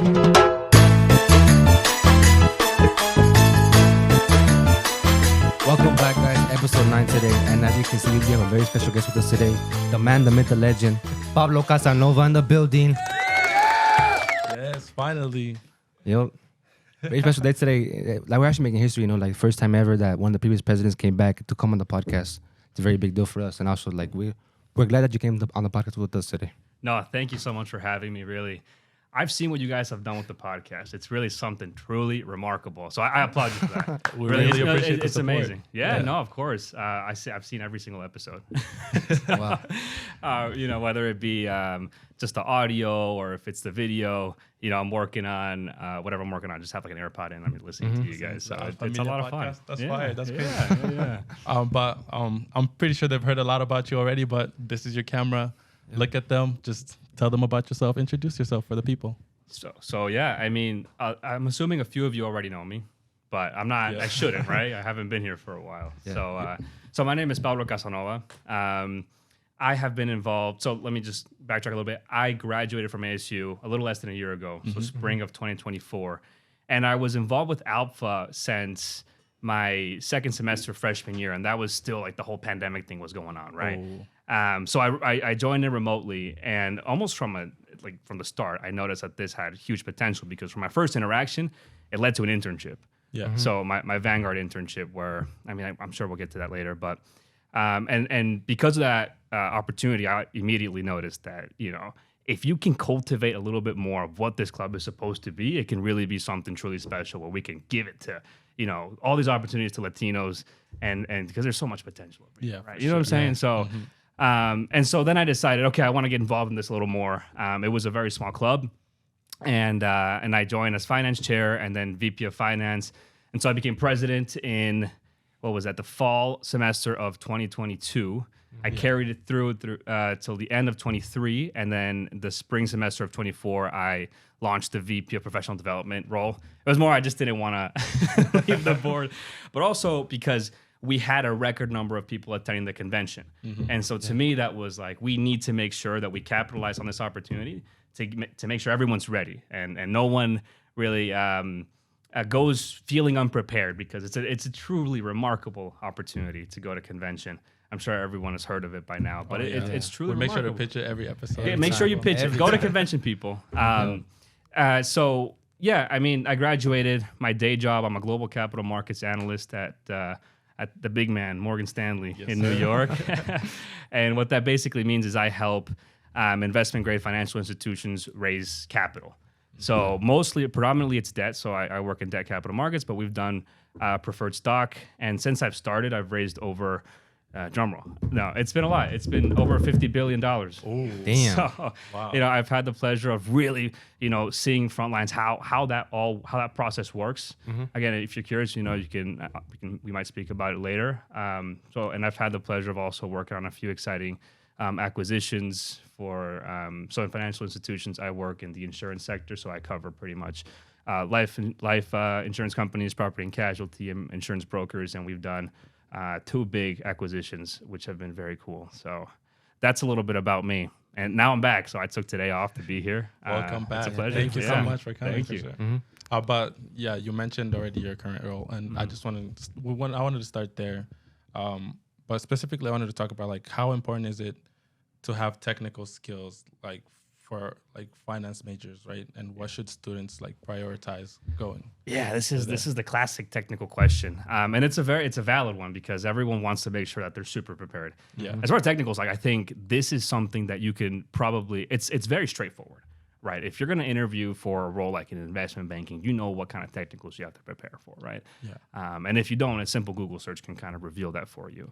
Welcome back, guys. Episode 9 today. And as you can see, we have a very special guest with us today. The man, the myth, the legend, Pablo Casanova in the building. Yes, finally. Yo, very special day today. Like, we're actually making history, like first time ever that one of the previous presidents came back to come on the podcast. It's a very big deal for us. And also, like, we're glad that you came on the podcast with us today. No, thank you so much for having me, really. I've seen what you guys have done with the podcast. It's really something truly remarkable. So I applaud you for that. We really appreciate the it's support. amazing. Yeah, no, of course. I've seen every single episode. Wow. Whether it be just the audio or if it's the video, I'm working on whatever I'm working on. Just have like an AirPod in. I'm listening to you guys. So it's a lot of fun. That's fire. That's crazy. Yeah. But I'm pretty sure they've heard a lot about you already, but this is your camera. Yeah. Look at them. Just tell them about yourself. Introduce yourself for the people. So yeah, I mean, I'm assuming a few of you already know me, but I'm not. Yeah. I shouldn't, right? I haven't been here for a while. Yeah. So my name is Pablo Casanova. I have been involved. So let me just backtrack a little bit. I graduated from ASU a little less than a year ago, so spring of 2024, and I was involved with Alpha since my second semester freshman year, and that was still like the whole pandemic thing was going on, right? Oh. So I joined in remotely, and almost from the start, I noticed that this had huge potential because from my first interaction, it led to an internship. Yeah. Mm-hmm. So my Vanguard internship, where I'm sure we'll get to that later, but and because of that opportunity, I immediately noticed that if you can cultivate a little bit more of what this club is supposed to be, it can really be something truly special where we can give it to all these opportunities to Latinos and because there's so much potential. Yeah, right. You know what I'm saying? Yeah. So. Mm-hmm. And so then I decided, okay, I want to get involved in this a little more. It was a very small club, and I joined as finance chair and then VP of finance. And so I became president in, the fall semester of 2022. I carried it through till the end of 23, and then the spring semester of 24, I launched the VP of professional development role. It was more I just didn't want to leave the board, but also because we had a record number of people attending the convention. Mm-hmm. And so to me, that was like, we need to make sure that we capitalize on this opportunity to make sure everyone's ready and no one really goes feeling unprepared, because it's a truly remarkable opportunity to go to convention. I'm sure everyone has heard of it by now, but it's truly remarkable. Make sure to pitch it every episode. Yeah, make sure you pitch it. Go to convention, people. So yeah, I graduated. My day job, I'm a global capital markets analyst at the big man, Morgan Stanley in New York. And what that basically means is I help investment-grade financial institutions raise capital. So predominantly it's debt. So I work in debt capital markets, but we've done preferred stock. And since I've started, I've raised over, drumroll. No, it's been a lot. It's been over $50 billion. Oh, damn. So, wow. I've had the pleasure of really, seeing Frontlines, how that process works. Mm-hmm. Again, if you're curious, we might speak about it later. And I've had the pleasure of also working on a few exciting acquisitions for, so in financial institutions, I work in the insurance sector. So I cover pretty much life insurance companies, property and casualty, and insurance brokers. And we've done two big acquisitions, which have been very cool. So that's a little bit about me. And now I'm back, so I took today off to be here. Welcome back. It's a pleasure. Thank you so much for coming. Thank you. Sure. Mm-hmm. But yeah, you mentioned already your current role, and I just wanted to start there. But specifically, I wanted to talk about how important is it to have technical skills for finance majors, right? And what should students prioritize going? Yeah, this is the classic technical question, and it's a valid one because everyone wants to make sure that they're super prepared. Yeah. As far as technicals, I think this is something that you can probably it's very straightforward, right? If you're going to interview for a role like in investment banking, you know what kind of technicals you have to prepare for, right? Yeah. And if you don't, a simple Google search can kind of reveal that for you.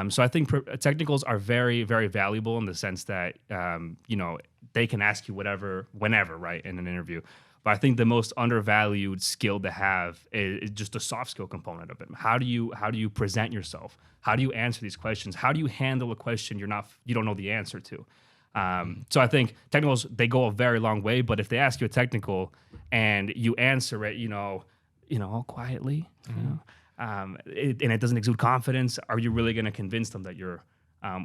So I think technicals are very, very valuable in the sense that, they can ask you whatever, whenever, right, in an interview. But I think the most undervalued skill to have is just the soft skill component of it. How do you present yourself? How do you answer these questions? How do you handle a question you don't know the answer to? So I think technicals, they go a very long way. But if they ask you a technical and you answer it, quietly, and it doesn't exude confidence, are you really going to convince them that you're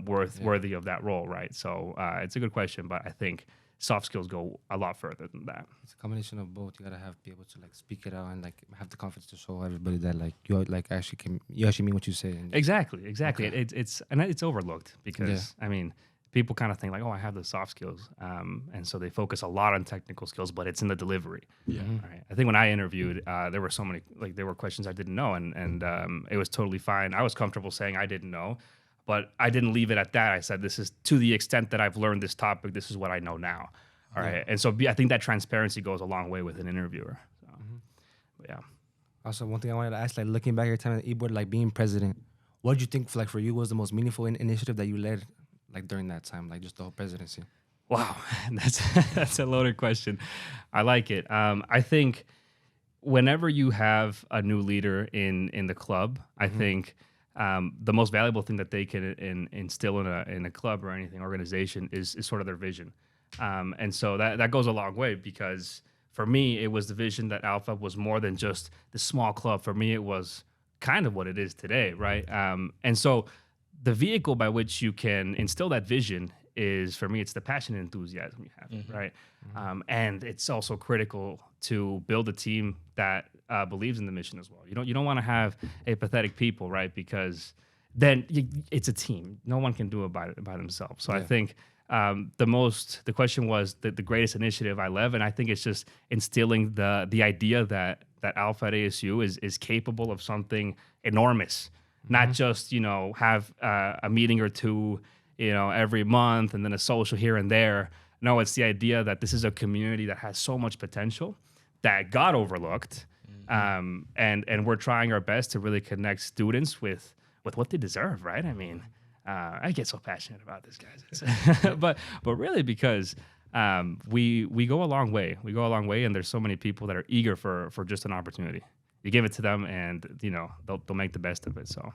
worthy of that role, right? So it's a good question, but I think soft skills go a lot further than that. It's a combination of both. You gotta be able to like speak it out and like have the confidence to show everybody that like you actually mean what you say. And Exactly. Okay. It's overlooked because I mean, people kind of think like, oh, I have the soft skills, and so they focus a lot on technical skills, but it's in the delivery. Yeah. Right. I think when I interviewed, there were so many there were questions I didn't know, and it was totally fine. I was comfortable saying I didn't know, but I didn't leave it at that. I said, this is to the extent that I've learned this topic. This is what I know now. All right. And so I think that transparency goes a long way with an interviewer. So, but yeah. Also, one thing I wanted to ask, like looking back at your time at eBoard, like being president, what did you think for you was the most meaningful initiative that you led like during that time, like just the whole presidency? Wow, that's a loaded question. I like it. I think whenever you have a new leader in the club, I think the most valuable thing that they can instill in a club or anything organization is sort of their vision, and so that goes a long way because for me it was the vision that Alpha was more than just the small club. For me, it was kind of what it is today, right? And so the vehicle by which you can instill that vision is, for me, it's the passion and enthusiasm you have, right? And it's also critical to build a team that believes in the mission as well. You don't want to have apathetic people, right? Because then it's a team. No one can do it by themselves. So I think the question was the greatest initiative I led, and I think it's just instilling the idea that Alpha at ASU is capable of something enormous. Not just, have a meeting or two, every month and then a social here and there. No, it's the idea that this is a community that has so much potential that got overlooked. And we're trying our best to really connect students with what they deserve, right? I mean, I get so passionate about this, guys. but really because we go a long way. We go a long way, and there's so many people that are eager for just an opportunity. You give it to them, and they'll make the best of it. So,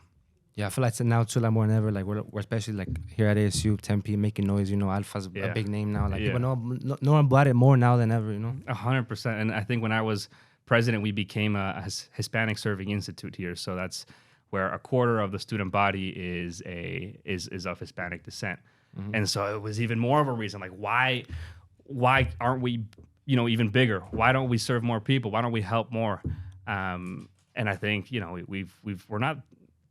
yeah, I feel like now too, like more than ever, like we're especially like here at ASU, Tempe, making noise. Alpha's a big name now. Like people know about it more now than ever. 100%. And I think when I was president, we became a Hispanic Serving Institute here. So that's where a quarter of the student body is of Hispanic descent, and so it was even more of a reason. Like why aren't we even bigger? Why don't we serve more people? Why don't we help more? And I think we're not.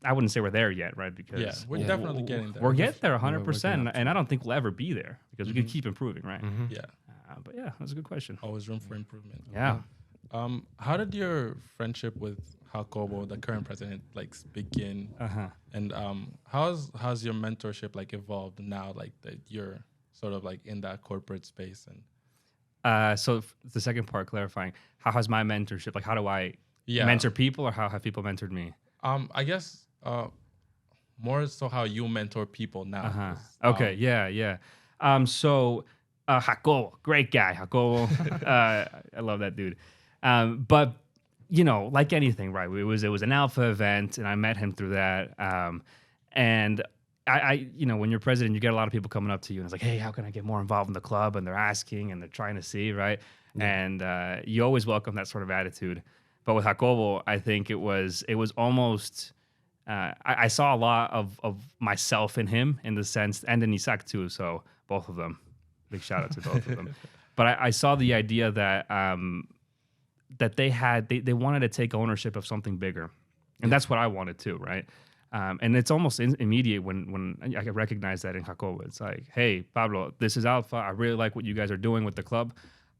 I wouldn't say we're there yet, right? Because we're definitely getting there. We're getting there 100%, and I don't think we'll ever be there because we can keep improving, right? Yeah. But yeah, that's a good question. Always room for improvement. Yeah. How did your friendship with Jacobo, the current president, begin? And how's your mentorship evolved now? That you're sort of in that corporate space and. So the second part, clarifying, how has my mentorship? How do I mentor people, or how have people mentored me? I guess more so how you mentor people now. Okay, yeah. So Jacobo, great guy, Jacobo. I love that dude. But like anything, right? It was an Alpha event, and I met him through that. And I when you're president, you get a lot of people coming up to you and it's like, hey, how can I get more involved in the club? And they're asking and they're trying to see, right? Yeah. And you always welcome that sort of attitude. But with Jacobo, I think it was almost, I saw a lot of myself in him in the sense, and in Isaac too. So both of them, big shout out to both of them. But I saw the idea that that they wanted to take ownership of something bigger. And that's what I wanted too, right? And it's almost immediate when I recognize that in Jacobo. It's like, hey, Pablo, this is Alpha. I really like what you guys are doing with the club.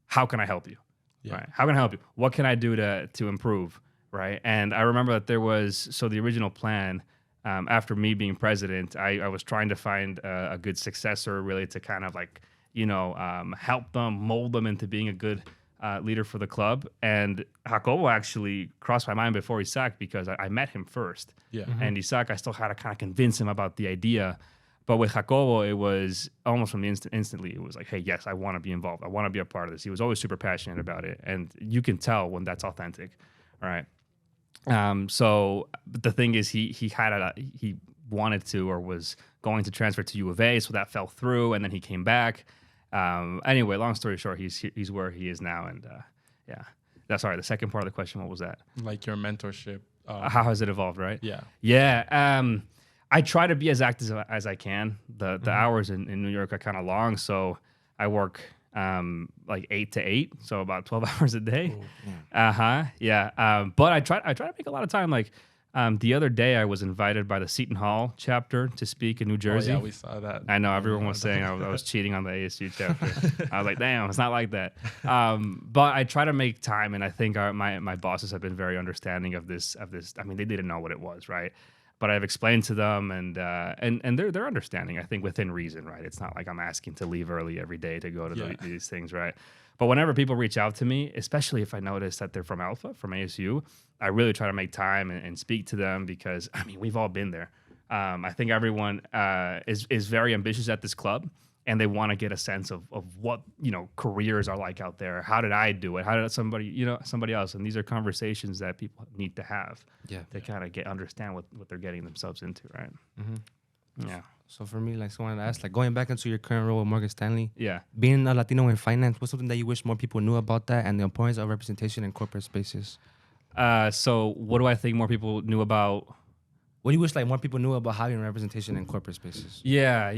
How can I help you? Yeah. Right? How can I help you? What can I do to improve? Right? And I remember that there was, so the original plan, after me being president, I was trying to find a good successor really to kind of help them, mold them into being a good leader for the club. And Jacobo actually crossed my mind before Isaac because I met him first. Yeah. And Isaac, I still had to kind of convince him about the idea. But with Jacobo, it was almost from the instantly, it was like, hey, yes, I want to be involved. I want to be a part of this. He was always super passionate about it. And you can tell when that's authentic. All right. So the thing is, he wanted to, or was going to transfer to U of A. So that fell through. And then he came back. Anyway, long story short, he's where he is now. And yeah, that's all right. The second part of the question, what was that? Your mentorship. How has it evolved, right? Yeah. Yeah. I try to be as active as I can. The hours in New York are kind of long, so I work like 8 to 8, so about 12 hours a day. Oh, Yeah. But I try to make a lot of time. Like the other day, I was invited by the Seton Hall chapter to speak in New Jersey. Oh, yeah, we saw that. I know everyone was saying I was cheating on the ASU chapter. I was like, damn, it's not like that. But I try to make time, and I think my bosses have been very understanding of this. I mean, they didn't know what it was, right? But I've explained to them, and they're understanding. I think within reason, right? It's not like I'm asking to leave early every day to go to these things, right? But whenever people reach out to me, especially if I notice that they're from ASU, I really try to make time and speak to them because I mean we've all been there. I think everyone is very ambitious at this club, and they want to get a sense of what careers are like out there. How did I do it? How did somebody else? And these are conversations that people need to have to kind of understand what they're getting themselves into, right? Mm-hmm. Yeah. So for me, like, someone asked, like, going back into your current role with Morgan Stanley, Yeah. being a Latino in finance, what's something that you wish more people knew about that and the importance of representation in corporate spaces? So what do I think more people knew about? What do you wish like more people knew about having representation in corporate spaces? Yeah.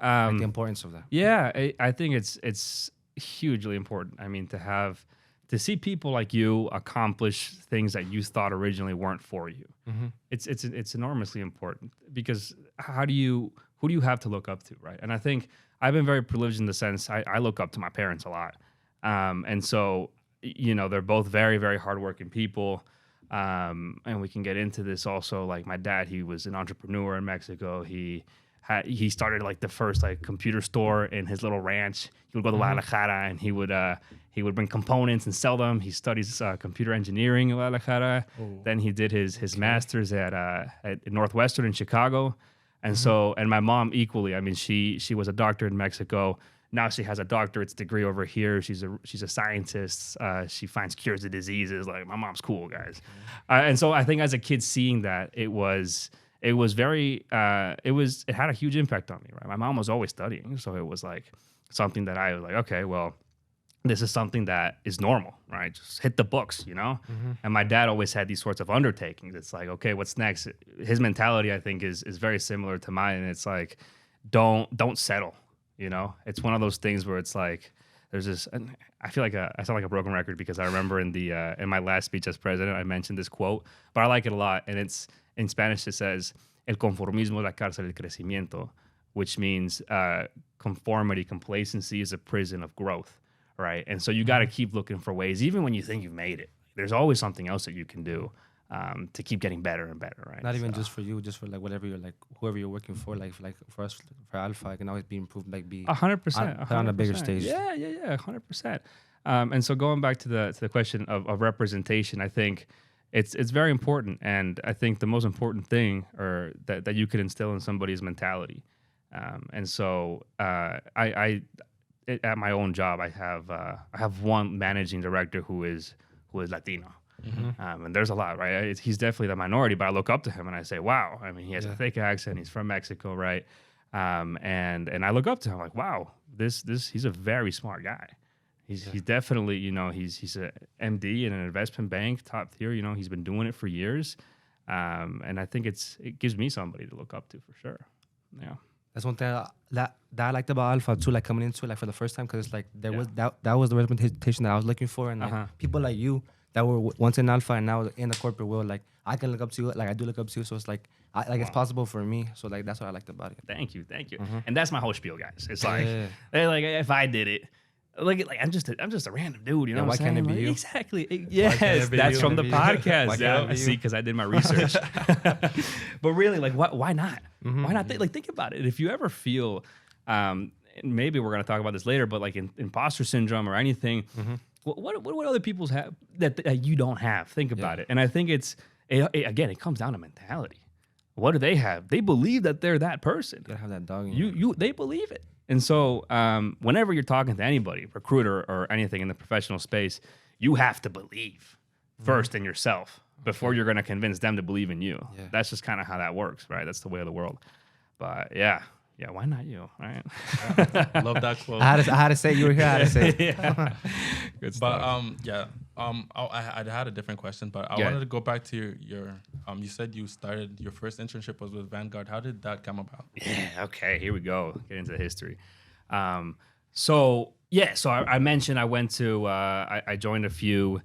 Like the importance of that. Yeah, I think it's hugely important. I mean, to see people like you accomplish things that you thought originally weren't for you. Mm-hmm. It's enormously important because who do you have to look up to, right? And I think I've been very privileged in the sense I look up to my parents a lot, and so they're both very, very hardworking people. And we can get into this also. Like my dad, he was an entrepreneur in Mexico. He started like the first like computer store in his little ranch. He would go to Guadalajara and he would bring components and sell them. He studies computer engineering in Guadalajara. Then he did his master's at Northwestern in Chicago. And so, and my mom equally. I mean, she was a doctor in Mexico. Now she has a doctorate's degree over here. She's a scientist. She finds cures to diseases. Like my mom's cool, guys. And so I think as a kid seeing that, it had a huge impact on me. Right, my mom was always studying, so it was like something that I was like, okay, well, this is something that is normal, right? Just hit the books, And my dad always had these sorts of undertakings. It's like, okay, what's next? His mentality, I think, is very similar to mine. And it's like, don't settle. It's one of those things where it's like there's this. And I feel like I sound like a broken record because I remember in my last speech as president I mentioned this quote, but I like it a lot. And it's in Spanish. It says "El conformismo es la cárcel del crecimiento," which means conformity, complacency is a prison of growth, right? And so you got to keep looking for ways, even when you think you've made it. There's always something else that you can do. To keep getting better and better, right? Not even just for you, just for like whatever you're like, whoever you're working for, like for us, for Alpha, it can always be improved, like be 100%, on a bigger stage. Yeah, 100%. And so going back to the question of representation, I think it's very important, and I think the most important thing or that you could instill in somebody's mentality. And so at my own job, I have one managing director who is Latino. Mm-hmm. And there's a lot, right? He's definitely the minority, but I look up to him and I say, wow. I mean, he has a thick accent. He's from Mexico, right? And I look up to him like, wow, he's a very smart guy. He's definitely, he's a MD in an investment bank, top tier. He's been doing it for years, and I think it gives me somebody to look up to for sure. Yeah, that's one thing that I liked about Alpha too. Like coming into it, like for the first time, because like there was that was the representation that I was looking for, and like people like you that were once in Alpha and now in the corporate world, like I can look up to you, like I do look up to you. So it's like, it's possible for me. So like that's what I liked about it. Thank you, and that's my whole spiel, guys. It's like, like if I did it, like I'm just a random dude, you know? Why can't it be you? Exactly. Yes, that's from the podcast. Yeah, see, because I did my research. But really, like, why not? Why not? Think about it. If you ever feel, maybe we're gonna talk about this later, but like imposter syndrome or anything. What other people's have that you don't have? Think about it. And I think again, it comes down to mentality. What do they have? They believe that they're that person. You gotta have that dog in you. They believe it. And so whenever you're talking to anybody, recruiter or anything in the professional space, you have to believe first in yourself before you're going to convince them to believe in you. Yeah. That's just kind of how that works, right? That's the way of the world. But yeah, why not you, right? Love that quote. I had to say you were here. I had to say Good but stuff. I had a different question, but I wanted to go back to your you said you started your first internship was with Vanguard. How did that come about? Yeah, okay, here we go. Get into the history. So Yeah, so I mentioned I went to I joined a few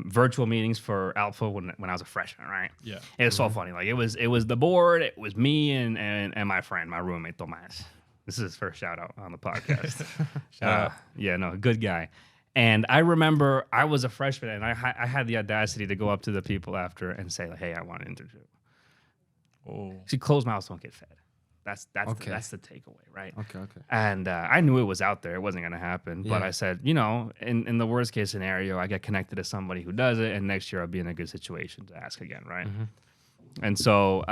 virtual meetings for Alpha when I was a freshman, right? Yeah. It was so funny. Like it was the board, it was me and my friend, my roommate Tomas. This is his first shout out on the podcast. Shout out. Yeah, no, good guy. And I remember I was a freshman and I had the audacity to go up to the people after and say, like, hey, I want an internship. Oh. See, closed mouths don't get fed. That's Okay. that's the takeaway, right? Okay. And I knew it was out there; it wasn't going to happen. But Yeah. I said, you know, in the worst case scenario, I get connected to somebody who does it, and next year I'll be in a good situation to ask again, right? And so,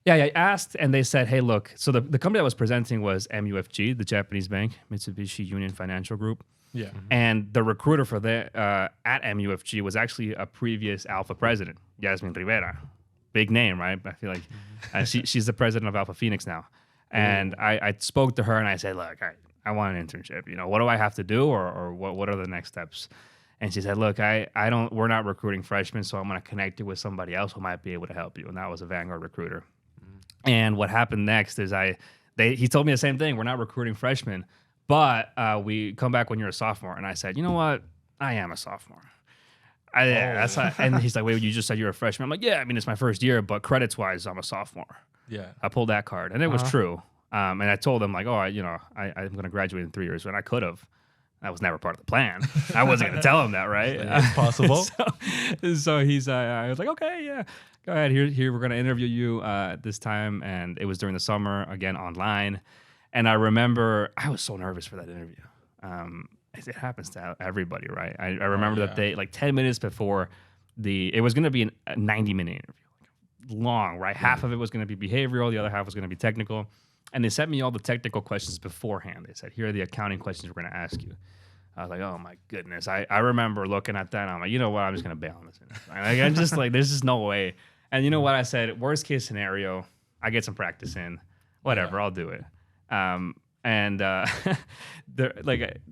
yeah, I asked, and they said, hey, look. So the company that was presenting was MUFG, the Japanese bank, Mitsubishi Union Financial Group. Yeah. And the recruiter for the at MUFG was actually a previous Alpha president, Yasmin Rivera. Big name, right? I feel like she's the president of Alpha Phoenix now. And I spoke to her and I said, look, I want an internship. You know, what do I have to do, or what are the next steps? And she said, look, we're not recruiting freshmen, so I'm going to connect you with somebody else who might be able to help you. And that was a Vanguard recruiter. And what happened next is he told me the same thing. We're not recruiting freshmen, but we come back when you're a sophomore. And I said, you know what? I am a sophomore. And he's like, wait, you just said you're a freshman. I'm like, yeah, I mean, it's my first year, but credits wise, I'm a sophomore. Yeah. I pulled that card, and it was true. And I told him, like, oh, I'm going to graduate in 3 years, and I could have. That was never part of the plan. I wasn't going to tell him that, right? It's possible. so I was like, okay, yeah, go ahead. Here, we're going to interview you this time. And it was during the summer, again, online. And I remember I was so nervous for that interview. It happens to everybody, right? I remember that they, like 10 minutes before it was going to be a 90-minute interview, long, right? Half of it was going to be behavioral, the other half was going to be technical. And they sent me all the technical questions beforehand. They said, here are the accounting questions we're going to ask you. I was like, oh my goodness. I remember looking at that and I'm like, you know what? I'm just going to bail on this. Like, I'm just like, there's just no way. And you know what I said? Worst case scenario, I get some practice in. Whatever, I'll do it.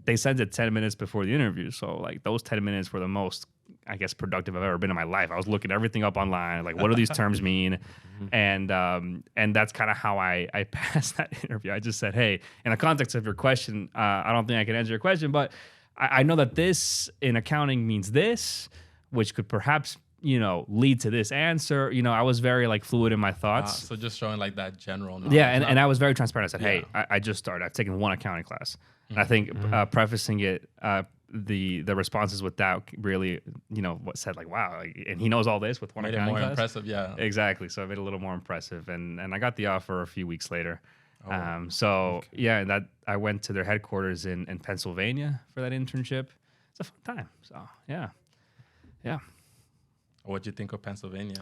They sent it 10 minutes before the interview. So like those 10 minutes were the most, I guess, productive I've ever been in my life. I was looking everything up online. Like, what do these terms mean? And that's kind of how I passed that interview. I just said, hey, in the context of your question, I don't think I can answer your question, but I know that this in accounting means this, which could perhaps, lead to this answer. I was very like fluid in my thoughts. So just showing like that general knowledge. Yeah, and I was very transparent. I said, hey, I just started. I've taken one accounting class. And I think prefacing it, the responses with that really, what said like, wow, and he knows all this with one Made accounting it more class. impressive, yeah. Exactly. So I made it a little more impressive, and I got the offer a few weeks later. Okay. That I went to their headquarters in Pennsylvania for that internship. It's a fun time. So yeah. What'd you think of Pennsylvania?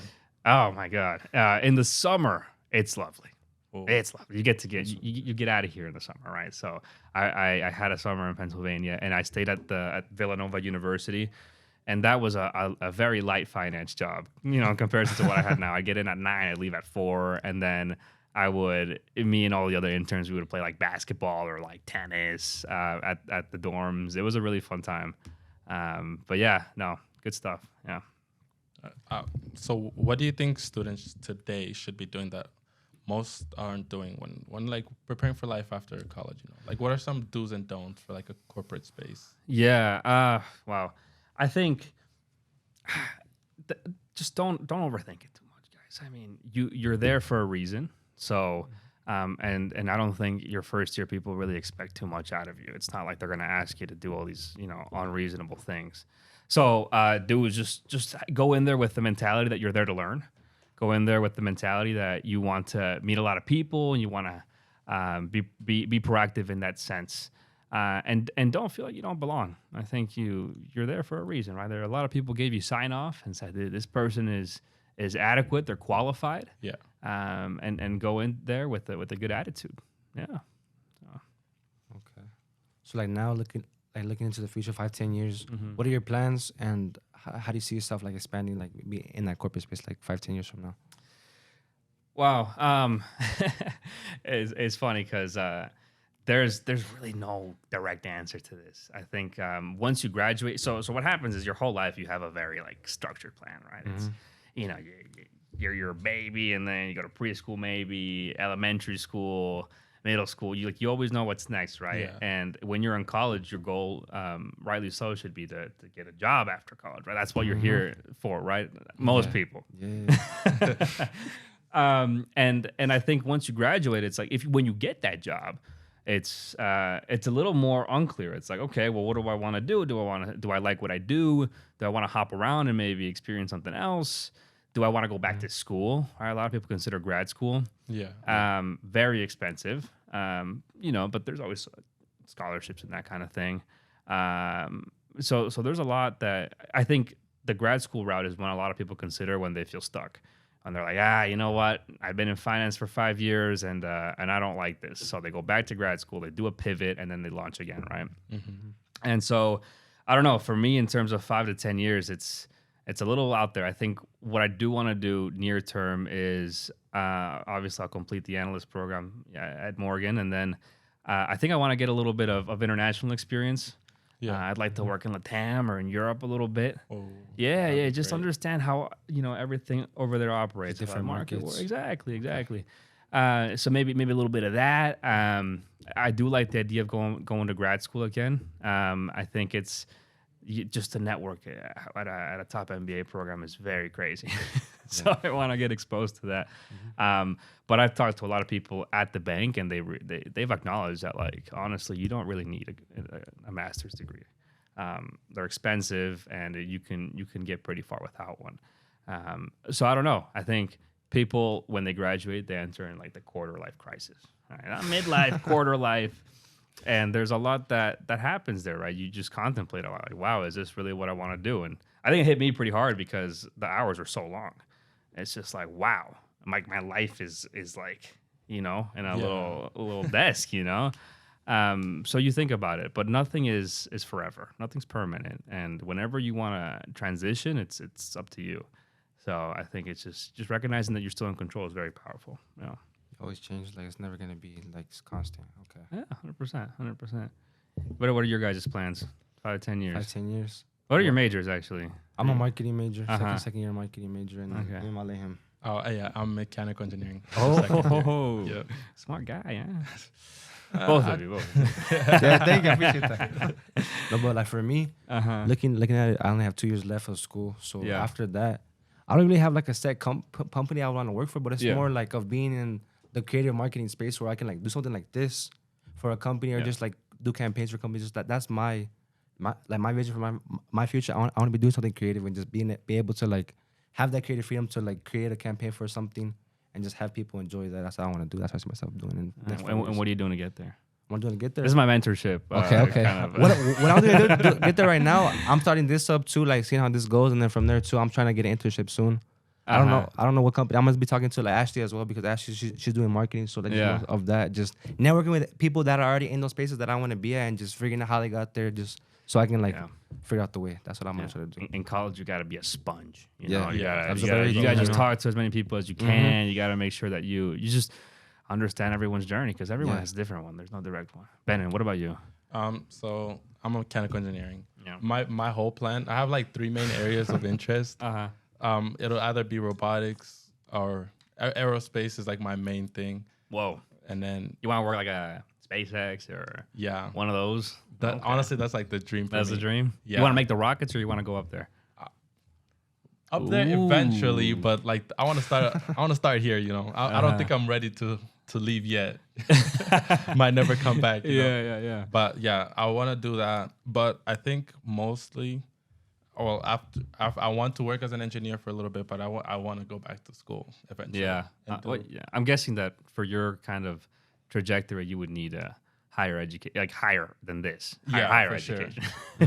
Oh my God! In the summer, it's lovely. Oh. It's lovely. You get out of here in the summer, right? So I had a summer in Pennsylvania, and I stayed at Villanova University, and that was a very light finance job, in comparison to what I had now. I get in at 9, I leave at 4, and then me and all the other interns, we would play like basketball or like tennis at the dorms. It was a really fun time. But yeah, no, good stuff. Yeah. So what do you think students today should be doing that most aren't doing when like preparing for life after college? Like what are some do's and don'ts for like a corporate space? Yeah. Wow. I think just don't overthink it too much, guys. I mean, you're there for a reason. So, and I don't think your first year people really expect too much out of you. It's not like they're going to ask you to do all these, unreasonable things. So, just go in there with the mentality that you're there to learn. Go in there with the mentality that you want to meet a lot of people and you want to be proactive in that sense. And don't feel like you don't belong. I think you're there for a reason, right? There are a lot of people gave you sign off and said this person is adequate, they're qualified. Yeah. And go in there with a good attitude. Yeah. Okay. So like now looking into the future, 5-10 years, what are your plans and how do you see yourself like expanding, like maybe in that corporate space, like 5-10 years from now? Wow. It's funny because there's really no direct answer to this. I think once you graduate, so what happens is your whole life you have a very like structured plan, right? It's you're your baby, and then you go to preschool, maybe elementary school, middle school, you always know what's next, right? Yeah. And when you're in college, your goal, rightly so, should be to get a job after college, right? That's what you're here for, right? Most people. Yeah. And I think once you graduate, it's like when you get that job, it's a little more unclear. It's like, okay, well, what do I want to do? Do I like what I do? Do I want to hop around and maybe experience something else? Do I want to go back to school? Right? A lot of people consider grad school very expensive, but there's always scholarships and that kind of thing. So there's a lot that I think the grad school route is one a lot of people consider when they feel stuck. And they're like, you know what? I've been in finance for 5 years and I don't like this. So they go back to grad school, they do a pivot, and then they launch again, right? Mm-hmm. And so I don't know. For me, in terms of 5 to 10 years, it's a little out there. I think what I do want to do near term is obviously I'll complete the analyst program at Morgan, and then I think I want to get a little bit of international experience. Yeah, I'd like to work in LATAM or in Europe a little bit. Oh, yeah, just great. Understand how everything over there operates. Different markets. Exactly. So maybe a little bit of that. I do like the idea of going to grad school again. I think it's just to network at a top MBA program is very crazy. So I want to get exposed to that. Mm-hmm. But I've talked to a lot of people at the bank, and they've acknowledged that, like, honestly, you don't really need a master's degree. They're expensive, and you can get pretty far without one. So I don't know. I think people, when they graduate, they enter in like the quarter life crisis. Right? Not midlife, quarter life. And there's a lot that happens there, right? You just contemplate a lot, like, wow, is this really what I want to do? And I think it hit me pretty hard because the hours are so long. It's just like, wow, my life is like, in a little desk, So you think about it, but nothing is forever. Nothing's permanent. And whenever you want to transition, it's up to you. So I think it's just recognizing that you're still in control is very powerful. Always change. Like, it's never gonna be like constant. Okay. Yeah, 100%. What are your guys' plans? 5 to 10 years. 5 10 years. What are your majors actually? I'm a marketing major. Second year marketing major, and I'm him. Oh yeah, I'm mechanical engineering. Yeah. Smart guy, yeah. Both of you. Yeah, thank you. I appreciate that. No, but like for me, looking at it, I only have 2 years left of school. So after that, I don't really have like a set company I want to work for, but it's more like of being in the creative marketing space where I can like do something like this for a company or just like do campaigns for companies. Just that's my vision for my future. I want to be doing something creative and just be able to like have that creative freedom to like create a campaign for something and just have people enjoy that. That's what I want to do. That's what I see myself doing. And what are you doing to get there? What I'm doing to get there? This is my mentorship. Okay. Kind of, what I'm doing to get there right now, I'm starting this up too, like seeing how this goes, and then from there too, I'm trying to get an internship soon. I don't know what company. I'm gonna be talking to like Ashley as well because Ashley she's doing marketing, so like of that, just networking with people that are already in those spaces that I want to be at, and just figuring out how they got there, just so I can like figure out the way. That's what I'm gonna try to do. In college, you got to be a sponge. You gotta just talk to as many people as you can. You got to make sure that you just understand everyone's journey because everyone has a different one. There's no direct one. Ben, what about you? So I'm a mechanical engineering. Yeah. My whole plan, I have like 3 main areas of interest. It'll either be robotics or aerospace is like my main thing. Whoa. And then you want to work like a SpaceX or one of those? Honestly, that's like the dream for me. That's the dream? Yeah. You want to make the rockets or you want to go up there? Up there eventually, but like I want to start here, I don't think I'm ready to leave yet. Might never come back. Yeah. But yeah, I want to do that. But I think mostly, well, after I want to work as an engineer for a little bit, but I want to go back to school eventually. Yeah. I'm guessing that for your kind of trajectory, you would need a higher education, like higher than this. Higher education.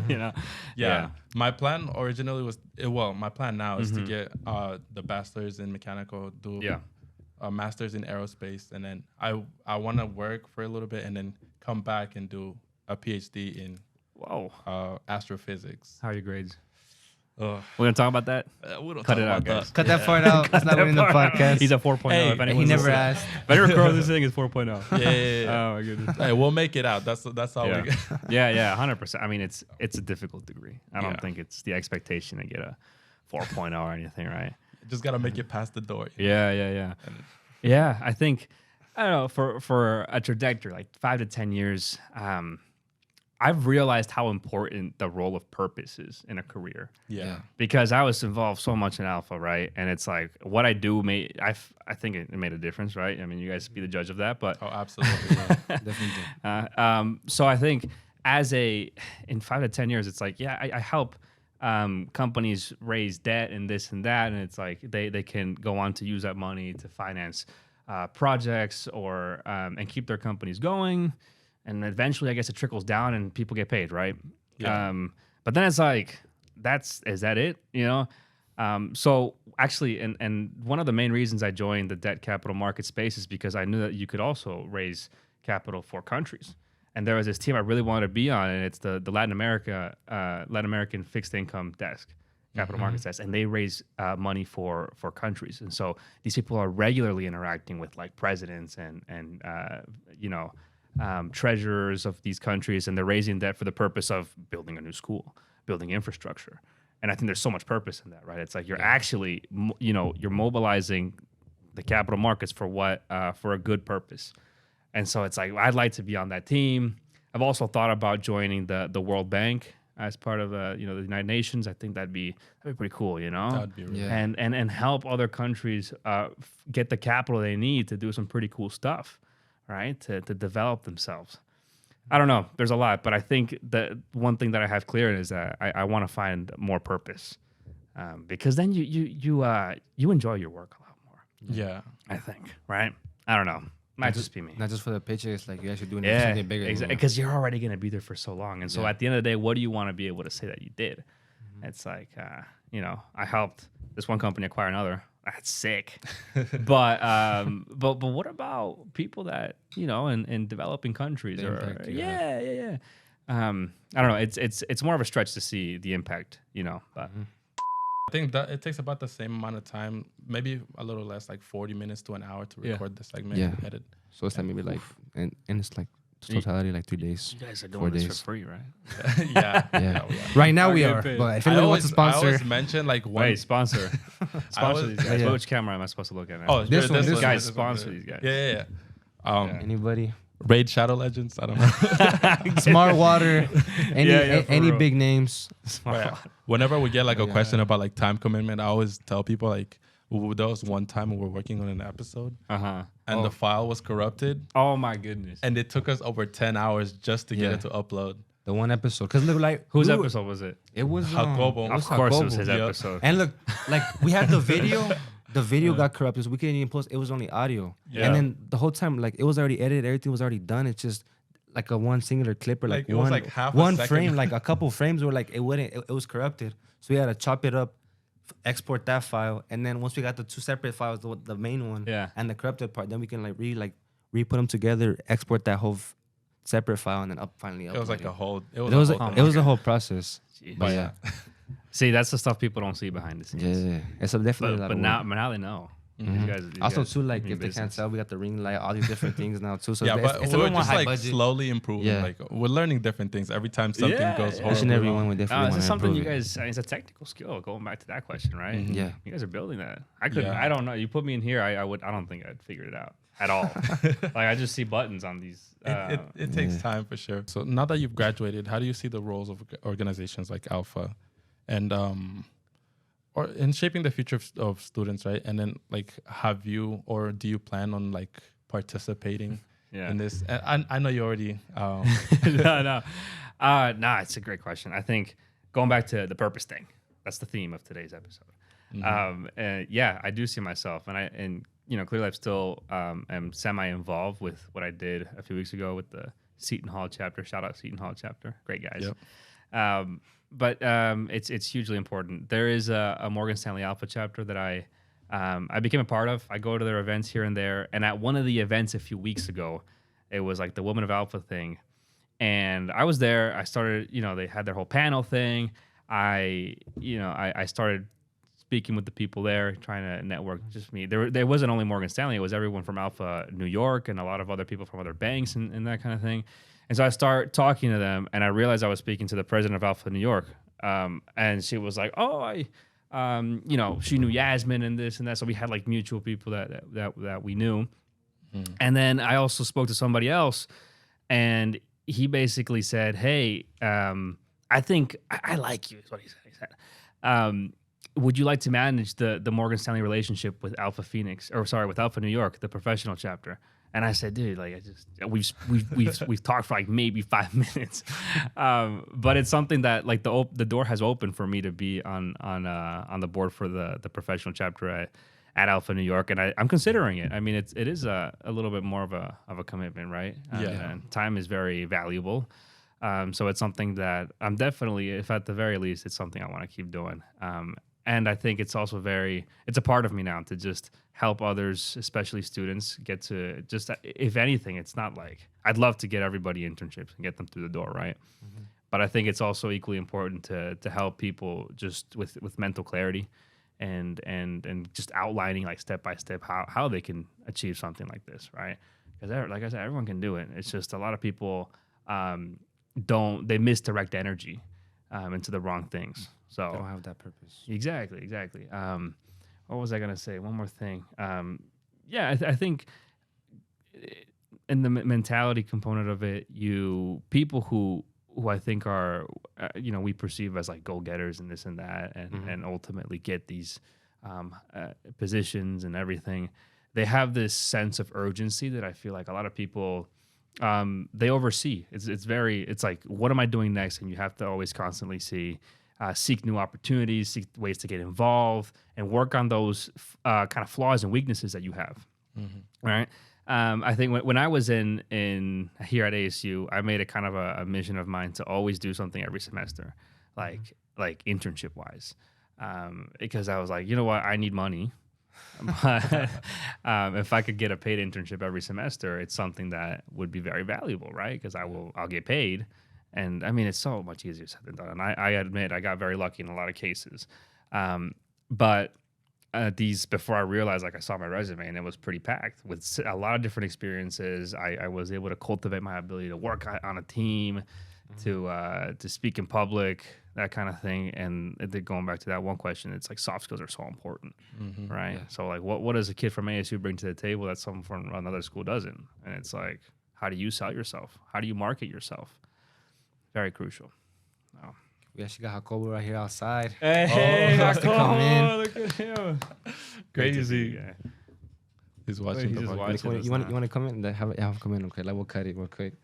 Sure. Yeah. My plan originally was, my plan now is to get the bachelor's in mechanical, do a master's in aerospace, and then I want to work for a little bit and then come back and do a PhD in astrophysics. How are your grades? We're gonna talk about that. We don't cut talk it about out, that. guys. Cut that part out. It's not in the podcast. He's a 4.0. Hey, he never asked. Better record this thing is 4.0. Yeah. Oh my goodness. Hey, we'll make it out. That's all we got. Yeah, 100%. I mean, it's a difficult degree. I don't think it's the expectation to get a 4.0 or anything, right? Just gotta make it past the door. Yeah. Yeah, I think I don't know, for a trajectory like 5 to 10 years, I've realized how important the role of purpose is in a career. Yeah. Because I was involved so much in Alpha, right? And it's like what I do I think it made a difference, right? I mean, you guys be the judge of that, but Oh, absolutely. Definitely. so I think in 5 to 10 years, it's like, yeah, I help companies raise debt and this and that, and it's like they can go on to use that money to finance projects or and keep their companies going. And eventually, I guess it trickles down and people get paid, right? Yeah. But then it's like, is that it? You know? So actually, and one of the main reasons I joined the debt capital market space is because I knew that you could also raise capital for countries. And there was this team I really wanted to be on, and it's the Latin American fixed income desk, capital markets desk, and they raise money for countries. And so these people are regularly interacting with like presidents and treasurers of these countries, and they're raising debt for the purpose of building a new school, building infrastructure. And I think there's so much purpose in that, right? It's like you're actually, you're mobilizing the capital markets for for a good purpose. And so it's like, I'd like to be on that team. I've also thought about joining the World Bank as part of the United Nations. I think that'd be pretty cool, That'd be really and help other countries get the capital they need to do some pretty cool stuff, right? To develop themselves. I don't know. There's a lot, but I think that one thing that I have clear is that I want to find more purpose, because then you enjoy your work a lot more. Yeah. I think, right? I don't know. Might just be me. Not just for the paycheck. It's like you're actually doing Yeah, something bigger. exactly. Because you're already going to be there for so long. And so at the end of the day, what do you want to be able to say that you did? It's like, I helped this one company acquire another. That's sick. but what about people that, in developing countries The or impact, yeah. I don't know. It's more of a stretch to see the impact, but I think that it takes about the same amount of time, maybe a little less, like 40 minutes to an hour to record the segment and edit. So it's like maybe like, and it's like totality like 3 days. you guys are 4 doing this days. for free, right? Yeah. Right now we Okay, are, paid. but if I anyone wants always, to I always sponsor, mention like one. Wait, sponsor always- these guys. Yeah. Which camera am I supposed to look at now? Oh, This one, this guys one. sponsor these guys. Yeah. anybody, Raid Shadow Legends. I don't know. Smart Water, any for any real. big names. Yeah. Whenever we get like a question about like time commitment, I always tell people like, there was one time we were working on an episode and the file was corrupted, Oh my goodness. and it took us over 10 hours just to get Yeah. it to upload. The one episode, because look, like Whose we were- episode was it? It was Jacobo. it was Of course, it was Jacobo. his Yep. episode. And look, like we had the video. The video got corrupted, so we couldn't even post. It was only audio. Yeah. And then the whole time, like it was already edited, everything was already done. It's just like a one singular clip or Like, it one was like half a one second. frame, like a couple frames were like it wouldn't. It was corrupted, so we had to chop it up, export that file, and then once we got the two separate files, the main one and the corrupted part, then we can re-put them together, export that whole separate file, and then finally upload It was like a whole. It was, It was a whole it was a whole process. Jeez. But yeah, See, that's the stuff people don't see behind the scenes. yeah. It's a definitely a lot But of now, work. but now they know. Mm-hmm. These guys, Also, too, like mean if they can't business. tell, we got the ring light, all these different things now too. So yeah, it's, but it's a we're little more just high like budget. slowly improving. Yeah. Like we're learning different things every time something Yeah, goes yeah. horrible. Each and every one we No, definitely this want is to something you improve. guys. I mean, it's a technical skill. Going back to that question, right? Mhm. Yeah. You guys are building that. I couldn't. Yeah. I don't know. You put me in here. I don't think I'd figure it out at all. Like I just see buttons on these. It takes time for sure. So now that you've graduated, how do you see the roles of organizations like Alpha, and or in shaping the future of students, right? And then like, have you or do you plan on like participating Yeah. in this? And I know you already. no. It's a great question. I think going back to the purpose thing, that's the theme of today's episode. And yeah, I do see myself, and clearly I'm still am semi-involved with what I did a few weeks ago with the Seton Hall chapter. Shout out Seton Hall chapter, great guys. Yep. But it's hugely important. There is a Morgan Stanley Alpha chapter that I became a part of. I go to their events here and there, and at one of the events a few weeks ago, it was like the Women of Alpha thing, and I was there. I started, they had their whole panel thing. I started speaking with the people there, trying to network. Just me. There wasn't only Morgan Stanley. It was everyone from Alpha New York and a lot of other people from other banks and that kind of thing. And so I start talking to them, and I realized I was speaking to the president of Alpha New York, and she was like, "Oh, she knew Yasmin and this and that." So we had like mutual people that we knew, And then I also spoke to somebody else, and he basically said, "Hey, I think I like you." Is what he said. He said, "Would you like to manage the Morgan Stanley relationship with Alpha Phoenix, or sorry, with Alpha New York, the professional chapter?" And I said, "Dude, like, we've talked for like maybe 5 minutes, but it's something that like the door has opened for me to be on the board for the professional chapter at Alpha New York, and I'm considering it. I mean, it is a little bit more of a commitment, right? And time is very valuable. So it's something that I'm definitely, if at the very least, it's something I want to keep doing. And I think it's also it's a part of me now to just help others, especially students, get to just, if anything, it's not like, I'd love to get everybody internships and get them through the door, right? But I think it's also equally important to help people just with mental clarity and just outlining like step by step how they can achieve something like this, right? Because like I said, everyone can do it. It's just a lot of people they misdirect energy into the wrong things. So They don't have that purpose. Exactly. What was I gonna say? One more thing. I think in the mentality component of it, people who I think are we perceive as like go-getters and this and that, and ultimately get these positions and everything. They have this sense of urgency that I feel like a lot of people they oversee. It's like, what am I doing next? And you have to always constantly seek new opportunities, seek ways to get involved, and work on those kind of flaws and weaknesses that you have. Right. I think when I was in here at ASU, I made it kind of a mission of mine to always do something every semester, like internship wise, because I was like, you know what, I need money. But if I could get a paid internship every semester, it's something that would be very valuable, right? Because I'll get paid, and I mean, it's so much easier said than done. And I admit I got very lucky in a lot of cases, but these, before I realized, like, I saw my resume and it was pretty packed with a lot of different experiences. I was able to cultivate my ability to work on a team, to speak in public, that kind of thing. And going back to that one question, it's like soft skills are so important, right? Yeah. So like, what does a kid from ASU bring to the table that someone from another school doesn't? And it's like, how do you sell yourself? How do you market yourself? Very crucial. Oh. We actually got Jacobo right here outside. Hey, Jacobo, look at him. Crazy. He's watching the podcast. You want to come in? Have him come in, okay? Like, we'll cut it real quick.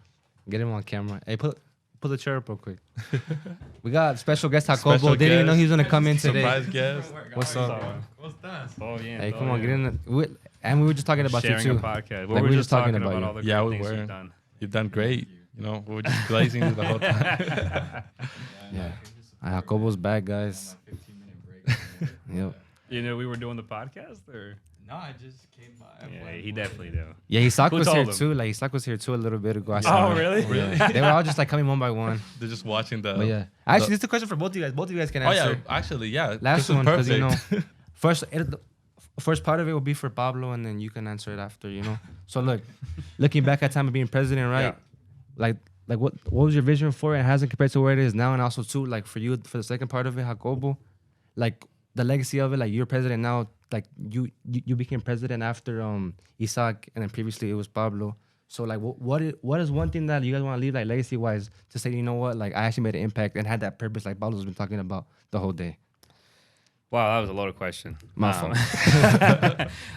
Get him on camera. Hey, pull the chair up real quick. We got special guest Jacobo. Didn't even know he was gonna come in today. Surprise guest. What's up? Oh yeah. Hey, come on, get in. And we were just talking about you sharing too. a podcast. Like, we were just talking about all the Yeah, great we things were. you've done. You've done great. You know, we were just glazing you the whole time. Yeah. Jacobo's back, guys. 15-minute break. Yep. You know, we were doing the podcast, or No, I just came by. yeah, he definitely do. Yeah, Isak Who was told here him? too. Like, Isak was here too a little bit ago. I saw him. Really? Yeah. They were all just like coming one by one. They're just watching the. But yeah, actually, this is a question for both of you guys. Both of you guys can Oh answer. yeah, actually, yeah. Last this is one, because perfect. first part of it will be for Pablo, and then you can answer it after. So look, looking back at time of being president, right? Yeah. Like what was your vision for it? It hasn't compared to where it is now, and also too, like for you, for the second part of it, Jacobo, like the legacy of it, like you're president now, like you became president after Isak, and then previously it was Pablo. So like what is one thing that you guys want to leave, like legacy wise, to say, you know what, like I actually made an impact and had that purpose, like Pablo's been talking about the whole day. Wow, that was a loaded question. My fault.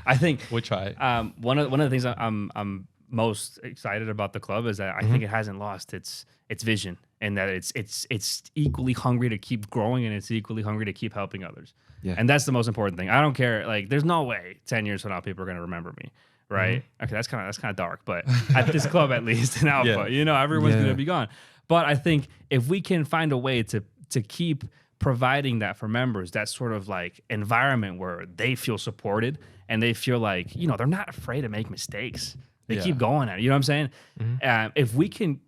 I think We'll try. one of the things I'm most excited about the club is that I think it hasn't lost its vision, and that it's equally hungry to keep growing, and it's equally hungry to keep helping others. Yeah. And that's the most important thing. I don't care. Like, there's no way 10 years from now people are going to remember me, right? Okay, that's kind of dark, but at this club, at least in Alpha, everyone's going to be gone. But I think if we can find a way to keep providing that for members, that sort of like environment where they feel supported and they feel like, they're not afraid to make mistakes. They keep going at it. You know what I'm saying? If we can,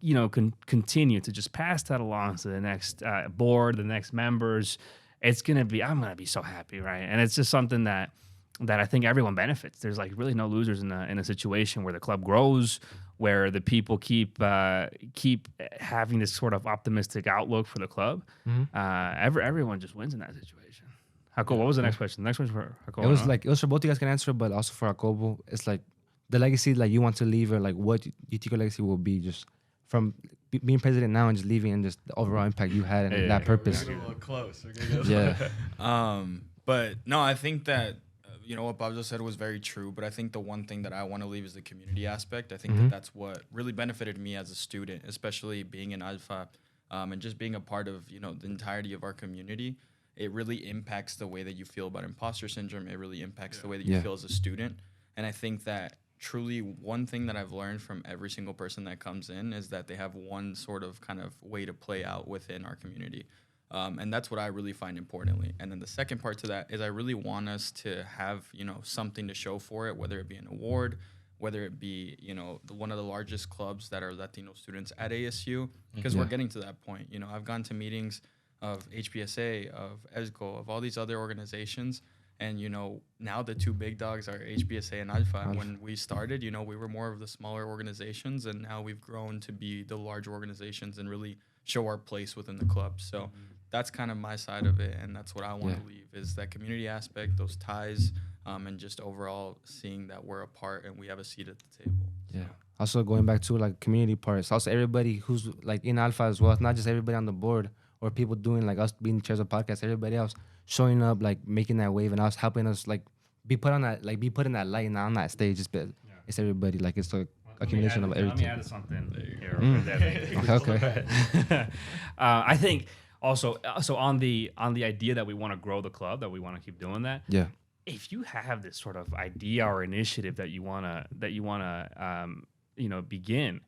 continue to just pass that along to the next board, the next members, I'm going to be so happy, right? And it's just something that I think everyone benefits. There's like really no losers in a situation where the club grows, where the people keep having this sort of optimistic outlook for the club. Everyone just wins in that situation. Jacobo, what was the next question? The next question for Jacobo. It was for both you guys can answer, but also for Jacobo, it's like the legacy like you want to leave, or like what you think your legacy will be, just from being president now and just leaving, and just the overall impact you had and that purpose. We're gonna get a little close. We're gonna get Yeah. But no, I think that what Pablo said was very true. But I think the one thing that I want to leave is the community aspect. I think that that's what really benefited me as a student, especially being in Alpha, and just being a part of the entirety of our community. It really impacts the way that you feel about imposter syndrome. It really impacts the way that you feel as a student. And I think that truly one thing that I've learned from every single person that comes in is that they have one sort of kind of way to play out within our community. And that's what I really find importantly. And then the second part to that is I really want us to have, something to show for it, whether it be an award, whether it be, one of the largest clubs that are Latino students at ASU, because we're getting to that point. I've gone to meetings of HPSA, of ESGO, of all these other organizations. And, now the two big dogs are HPSA and Alpha. And when we started, we were more of the smaller organizations, and now we've grown to be the larger organizations and really show our place within the club. So that's kind of my side of it, and that's what I want to leave, is that community aspect, those ties, and just overall seeing that we're a part and we have a seat at the table. Yeah. Also going back to like community parts, also everybody who's like in Alpha as well. It's not just everybody on the board or people doing like us being chairs of podcasts. Everybody else showing up, like making that wave, and us helping us like be put in that light and on that stage. It's everybody. Like it's a accumulation of everything. Let me add something here. Okay. I think also on the idea that we want to grow the club, that we want to keep doing that. Yeah. If you have this sort of idea or initiative that you wanna begin,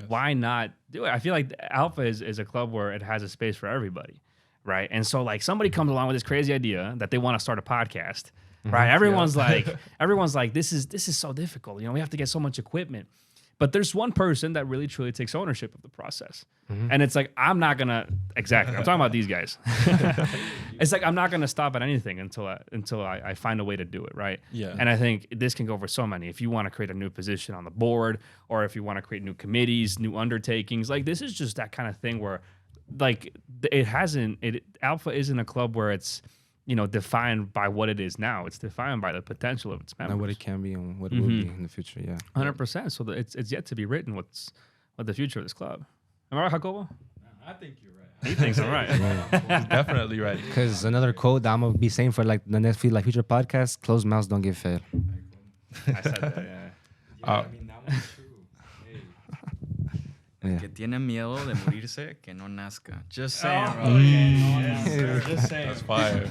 why not do it? I feel like Alpha is a club where it has a space for everybody, right? And so like somebody comes along with this crazy idea that they want to start a podcast, right? Everyone's like, this is so difficult. We have to get so much equipment. But there's one person that really truly takes ownership of the process. And it's like, I'm not gonna, exactly, I'm talking about these guys. It's like, I'm not gonna stop at anything until I find a way to do it, right? Yeah. And I think this can go for so many. If you want to create a new position on the board, or if you want to create new committees, new undertakings, like this is just that kind of thing where like Alpha isn't a club where it's, defined by what it is now. It's defined by the potential of its members. And what it can be and what it will be in the future. Yeah. 100%. So it's yet to be written what the future of this club. Am I right, Jacobo? I think you're right. He thinks I'm right. He's definitely right. Because another quote that I'm gonna be saying for like the next few like future podcasts: closed mouths don't get fed. I said that. Yeah. I mean, that one's true. Hey. Yeah. Que tiene miedo de morirse, que no nazca. Just saying, bro. Just saying. That's fire.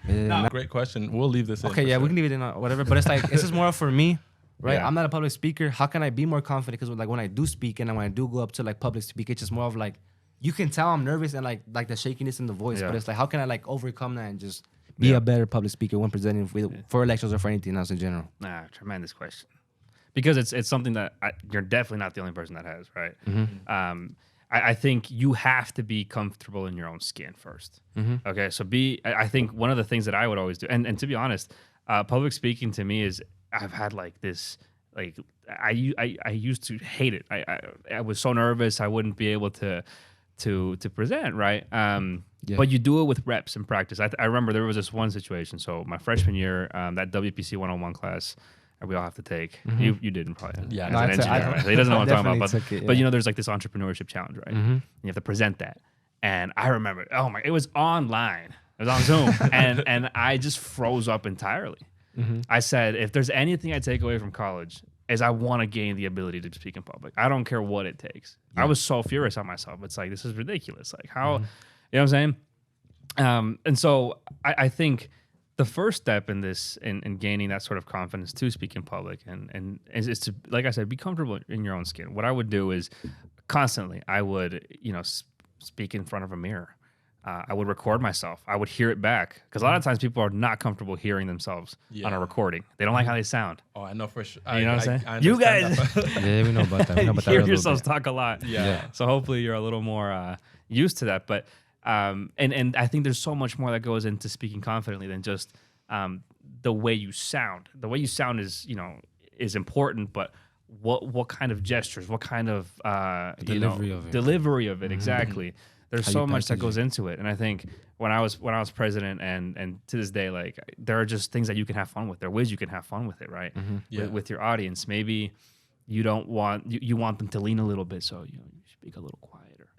Yeah. Great question. We'll leave this in. Okay, for yeah, sure. we can leave it in whatever. But it's like this is more for me, right? Yeah. I'm not a public speaker. How can I be more confident? Because like when I do speak and when I do go up to like public speak, it's just more of like you can tell I'm nervous and like the shakiness in the voice. Yeah. But it's like how can I like overcome that and just be a better public speaker when presenting for elections or for anything else in general? Tremendous question. Because it's something that you're definitely not the only person that has, right? I think you have to be comfortable in your own skin first. Okay, so I think one of the things that I would always do, and to be honest, public speaking to me is I've had like this, like I used to hate it. I was so nervous I wouldn't be able to present, right? But you do it with reps and practice. I remember there was this one situation. So my freshman year, that WPC 101 class. We all have to take. You didn't probably. Yeah, as no, an engineer, right? So he doesn't know what I'm talking about. But there's like this entrepreneurship challenge, right? And you have to present that. And I remember, it was online. It was on Zoom, and I just froze up entirely. I said, if there's anything I take away from college, is I want to gain the ability to speak in public. I don't care what it takes. I was so furious at myself. It's like, this is ridiculous. Like how, you know what I'm saying? And so I think the first step in this, in gaining that sort of confidence to speak in public and is to, like I said, be comfortable in your own skin. What I would do is constantly, I would, speak in front of a mirror. I would record myself. I would hear it back. Because a lot of times people are not comfortable hearing themselves on a recording. They don't like how they sound. Oh, I know for sure. You know what I'm saying? I You guys understand that. Yeah, we know about that. We know about that. hear a little yourselves bit. talk a lot. Yeah. So hopefully you're a little more used to that. But and I think there's so much more that goes into speaking confidently than just the way you sound. The way you sound is important, but what kind of gestures, what kind of delivery of it. Delivery of it, exactly. there's How you so much that package goes it. into it. And I think when I was president and to this day, like there are just things that you can have fun with. There are ways you can have fun with it, right? Yeah. With your audience. Maybe you don't want you want them to lean a little bit, so you speak a little quieter.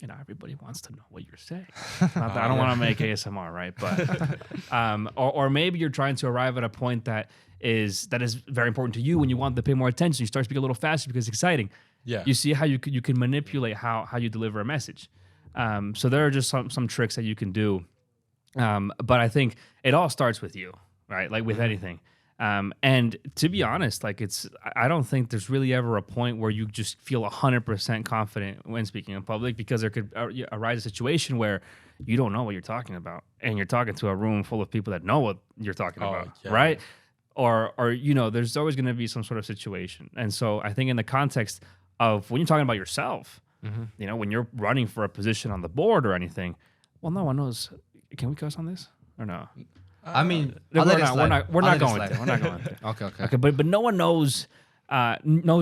You know, everybody wants to know what you're saying. Not that I don't want to make ASMR, right? But or maybe you're trying to arrive at a point that is very important to you, and you want them to pay more attention. You start speaking a little faster because it's exciting. Yeah. You see how you can manipulate how you deliver a message. So there are just some tricks that you can do. But I think it all starts with you, right? Like with anything. And to be honest, like I don't think there's really ever a point where you just feel 100% confident when speaking in public, because there could arise a situation where you don't know what you're talking about, and you're talking to a room full of people that know what you're talking about, yeah. right? Or there's always going to be some sort of situation. And so I think in the context of when you're talking about yourself, when you're running for a position on the board or anything, well, no one knows. Can we cuss on this or no? I mean, We're I'll let it not slide. going I'll let it there. slide. We're not going there. Okay. Okay, but no one knows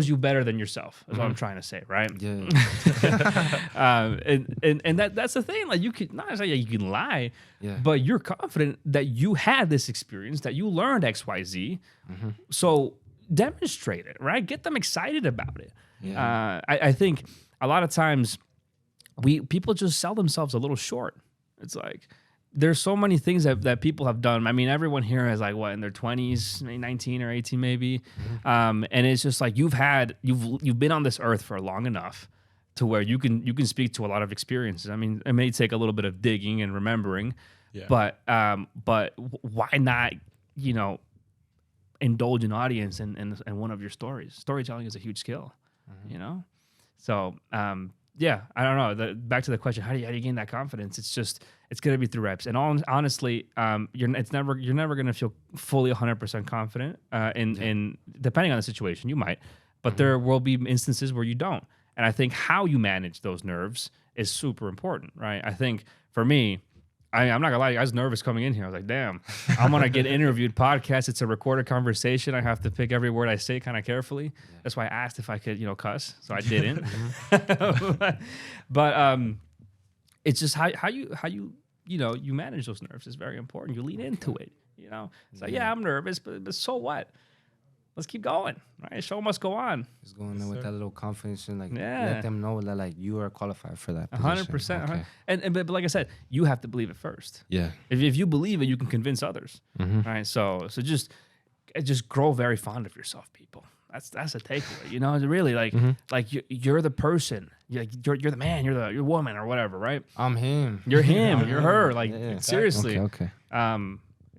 you better than yourself. Is what I'm trying to say, right? Yeah. And that's the thing. Like you can not say you can lie, Yeah. but you're confident that you had this experience, that you learned X, Y, Z. So demonstrate it, right? Get them excited about it. Yeah. I think a lot of times people just sell themselves a little short. It's like there's so many things that people have done. I mean, everyone here is like in their 20s, maybe 19 or 18 maybe. And it's just like you've been on this earth for long enough to where you can speak to a lot of experiences. I mean, it may take a little bit of digging and remembering, but why not, indulge an audience in one of your stories? Storytelling is a huge skill, So, I don't know. Back to the question, how do you gain that confidence? It's going to be through reps. And honestly, you're never going to feel fully 100% confident in depending on the situation. You might, but there will be instances where you don't. And I think how you manage those nerves is super important, right? I think for me, I'm not gonna lie, I was nervous coming in here. I was like, damn, I'm gonna get interviewed. Podcast, it's a recorded conversation. I have to pick every word I say kind of carefully. That's why I asked if I could, cuss. So I didn't. but it's just how you manage those nerves is very important. You lean into it. It's like, I'm nervous, but so what? Let's keep going, right? Show must go on. Just going in with that little confidence and let them know that like you are qualified for that. 100%. Okay. And but like I said, you have to believe it first. Yeah. If you believe it, you can convince others, right? So just grow very fond of yourself, people. That's a takeaway. Really like you're the person. You're the man. You're the woman or whatever, right? I'm him. You're him. You're her. Like seriously. Okay.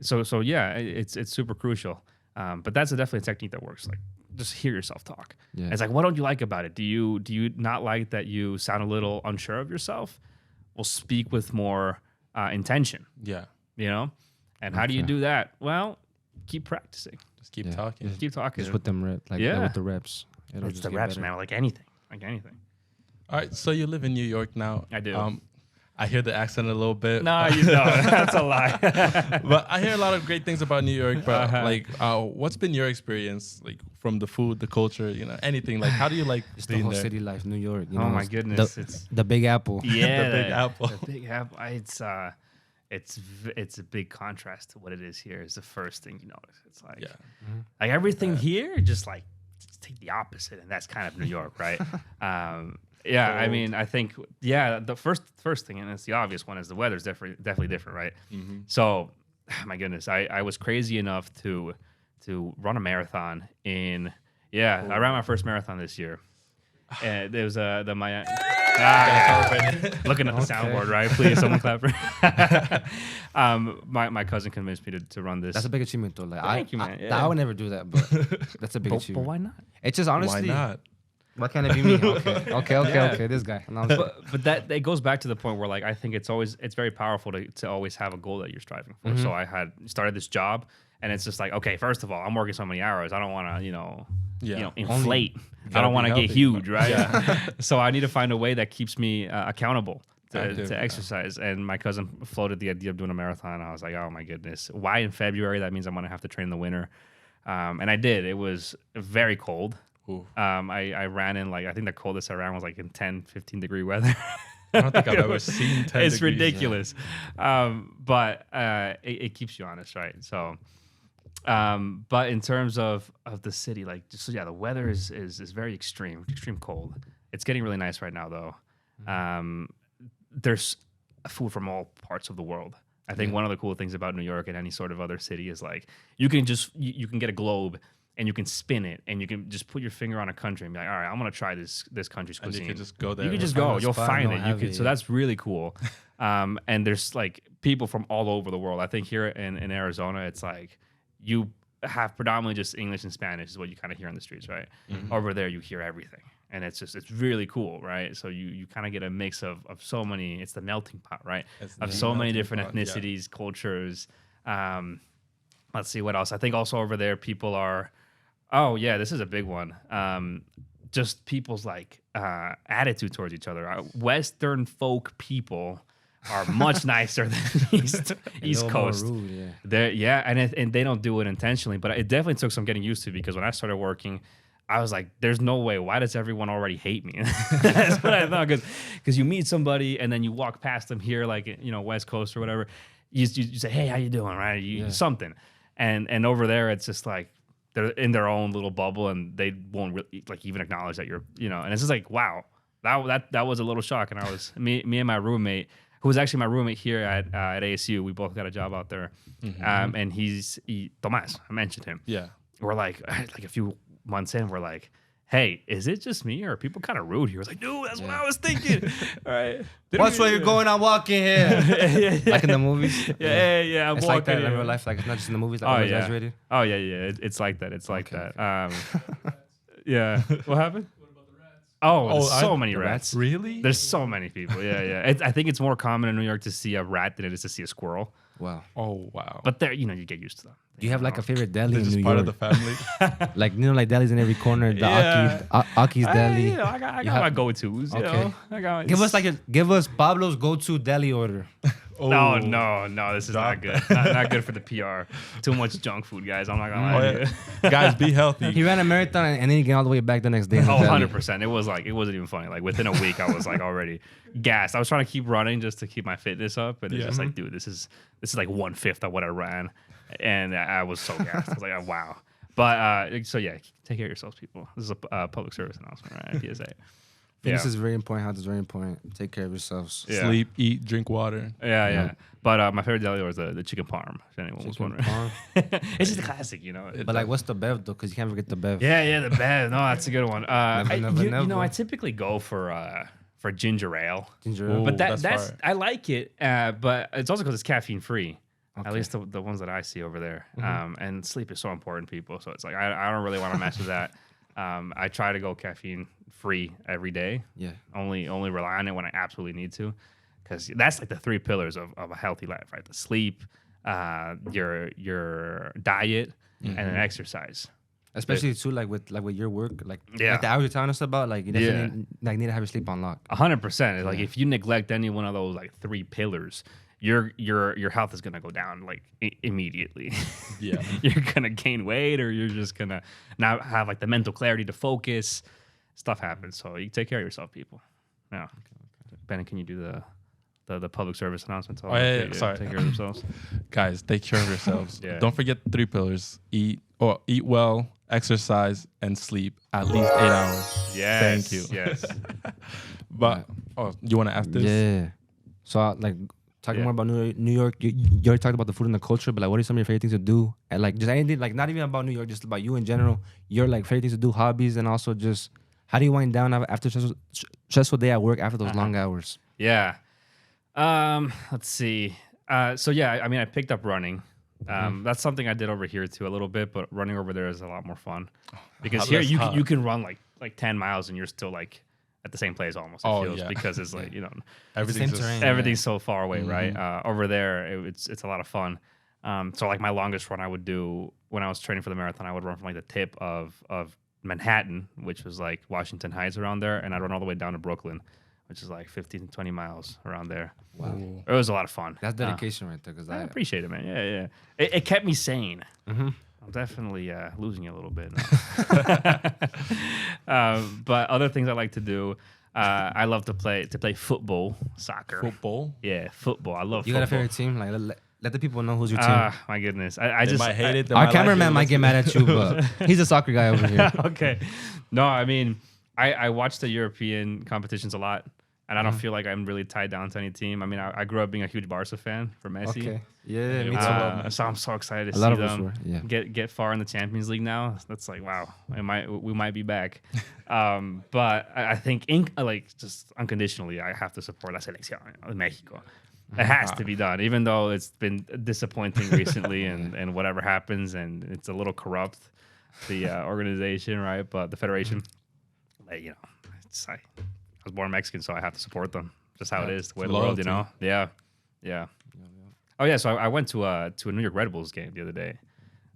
So it's super crucial. But that's definitely a technique that works. Like, just hear yourself talk. Yeah. It's like, what don't you like about it? Do you not like that you sound a little unsure of yourself? Well, speak with more intention. Yeah. And how do you do that? Well, keep practicing. Just keep talking. Just keep talking. Just with them with the reps. It's the reps, man. Like anything. All right. So you live in New York now. I do. I hear the accent a little bit. No, you don't. That's a lie. But I hear a lot of great things about New York. But what's been your experience, like from the food, the culture, anything? Like, how do you like It's the being whole there? city life, New York. Oh my goodness, it's the Big Apple. yeah, The Big Apple. The Big Apple. It's a big contrast to what it is here. Is the first thing you notice. It's like like everything here, just take the opposite, and that's kind of New York, right? I mean, I think, the first thing, and it's the obvious one, is the weather's definitely different, right? So, my goodness, I was crazy enough to run a marathon I ran my first marathon this year. And there was Miami. Looking at the soundboard, right? Please, someone clap for my cousin convinced me to run this. That's a big achievement, though. Like, Thank you, man. I would never do that, but that's a big but achievement. why not? It's just honestly. Why not? Why can't it be me? Okay. This guy. No, But that it goes back to the point where I think it's very powerful to always have a goal that you're striving for. So I had started this job, and it's just like, okay, first of all, I'm working so many hours. I don't want to inflate. I don't want to get huge, right? So I need to find a way that keeps me accountable to exercise. And my cousin floated the idea of doing a marathon. I was like, oh my goodness, why in February? That means I'm gonna have to train in the winter. And I did. It was very cold. I ran in I think the coldest I ran was in 10, 15 degree weather. I don't think I've ever seen 10 It's degrees. ridiculous. But it keeps you honest, right? So, but in terms of the city, like, just, so yeah, the weather is very extreme cold. It's getting really nice right now, though. There's food from all parts of the world. I think one of the cool things about New York and any sort of other city is like you can get a globe and you can spin it and you can just put your finger on a country and be like, all right, I'm gonna try this country's And cuisine. you can just go there. You can just find go. a You'll spot, find no it. heavy, So that's really cool. And there's like people from all over the world. I think here in Arizona, it's like you have predominantly just English and Spanish is what you kind of hear on the streets, right? Over there, you hear everything. And it's really cool, right? So you kind of get a mix of so many. It's the melting pot, right? It's Of the so many melting different pot, yeah. ethnicities, cultures. Let's see what else. I think also over there, people are. Oh yeah, this is a big one. Just people's like attitude towards each other. Western folk people are much nicer than East little more Coast. rude, yeah. They're and they don't do it intentionally, but it definitely took some getting used to because when I started working, I was like, "There's no way. Why does everyone already hate me?" That's what I thought because you meet somebody and then you walk past them here, like West Coast or whatever. You say, "Hey, how you doing?" Right? Something, and over there it's just like they're in their own little bubble and they won't really, like even acknowledge that you're and it's just like wow, that was a little shock. And I was me and my roommate, who was actually my roommate here at ASU. We both got a job out there, and he's Tomas. I mentioned him. Yeah. We're like a few months in, we're like, hey, is it just me or are people kind of rude here? He was like, dude, that's what I was thinking. All right. Watch where you're going. I'm walking here. Like in the movies. Yeah. I'm It's walking like that in here. real life. Like it's not just in the movies. Like exaggerated. Oh yeah. It's like that. It's like that. Yeah. What happened? Oh, there's so many rats. Really? There's so many people. Yeah. I think it's more common in New York to see a rat than it is to see a squirrel. Wow. Oh, wow. But there, you get used to them. Do you have like a favorite deli This in is New part York? of the family. Like like delis in every corner. The Yeah. Aki's deli. I got my go-tos. You Okay. know? I got Give us Pablo's go-to deli order. Oh. No, this is not good. Not good for the PR. Too much junk food, guys. I'm not gonna lie to you. Guys, be healthy. He ran a marathon and then he came all the way back the next day. in the Oh, deli. 100%. It wasn't even funny. Like within a week, I was like already gassed. I was trying to keep running just to keep my fitness up, but it's just like, dude, this is like 1/5 of what I ran, and I was so gassed. I was like, oh, wow. But so yeah, take care of yourselves, people. This is a public service announcement, right? PSA. Fitness is very important. Health is very important. Take care of yourselves. Yeah. Sleep, eat, drink water. Yeah. But my favorite deli was the chicken parm. If anyone was wondering, it's just a classic, But like, what's the bev though? Because you can't forget the bev. Yeah, the bev. No, that's a good one. Never. I typically go for ginger ale. Ginger ale. Ooh. But that's that's fire. I like it, but it's also because it's caffeine free. Okay. At least the ones that I see over there. And sleep is so important, people. So it's like I don't really want to mess with that. I try to go caffeine free every day. Yeah. Only rely on it when I absolutely need to, because that's like the three pillars of a healthy life, right? The sleep, your diet, and then exercise. Especially too, like with your work, like Yeah. the hours you're telling us about, like you definitely need to have your sleep on lock. 100%. Like if you neglect any one of those like three pillars, your health is gonna go down like immediately. Yeah. You're gonna gain weight, or you're just gonna not have like the mental clarity to focus. Stuff happens, so you take care of yourself, people. Yeah. Ben, can you do the public service announcement? Oh, yeah, sorry. Take care of themselves. Guys, take care of yourselves. Yeah. Don't forget the three pillars: eat well, exercise, and sleep at least 8 hours. Yes. Thank you. Yes. But you want to ask this? Yeah. So like talking more about New York, you already talked about the food and the culture, but like what are some of your favorite things to do? And like just anything, like not even about New York, just about you in general. Your like favorite things to do, hobbies, and also just how do you wind down after stressful day at work after those long hours? Yeah. Let's see. So yeah, I mean, I picked up running. That's something I did over here too a little bit, but running over there is a lot more fun because here you can run like 10 miles and you're still like at the same place almost. It feels because it's like Everything's same terrain. everything's so far away, right? Over there, it's a lot of fun. So like my longest run I would do when I was training for the marathon, I would run from like the tip of Manhattan, which was like Washington Heights around there, and I'd run all the way down to Brooklyn, which is like 15 to 20 miles around there. Wow. It was a lot of fun. That's dedication right there. Because I appreciate it, man. Yeah. It kept me sane. I'm definitely losing it a little bit. But other things I like to do, I love to play football, soccer. Football. Yeah, football. I love You got a football. favorite team? Like, let the people know who's your team. Ah, my goodness. I They just might hate it. They Our might like cameraman it. might get mad at you, but he's a soccer guy over here. Okay. No, I mean, I watch the European competitions a lot, and I don't feel like I'm really tied down to any team. I mean, I grew up being a huge Barca fan for Messi. Okay. Yeah, me too. So I'm so excited to A lot see of us them were, yeah. get far in the Champions League now. That's like, wow, we might be back. But I think just unconditionally, I have to support La Selección de Mexico. It has to be done, even though it's been disappointing recently and whatever happens, and it's a little corrupt, the organization, right? But the federation, like, you know, I was born Mexican, so I have to support them. Just how it is, the way of the world, you know? Yeah. Oh yeah, so I went to a New York Red Bulls game the other day.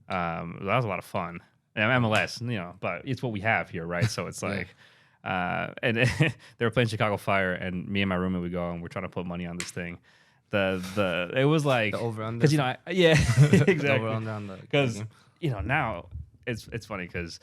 That was a lot of fun. And MLS, you know, but it's what we have here, right? So it's like, and they were playing Chicago Fire, and me and my roommate would go, and we're trying to put money on this thing. It was like The over-under? because, you know, exactly, Over-under on the because game. you know, now it's funny because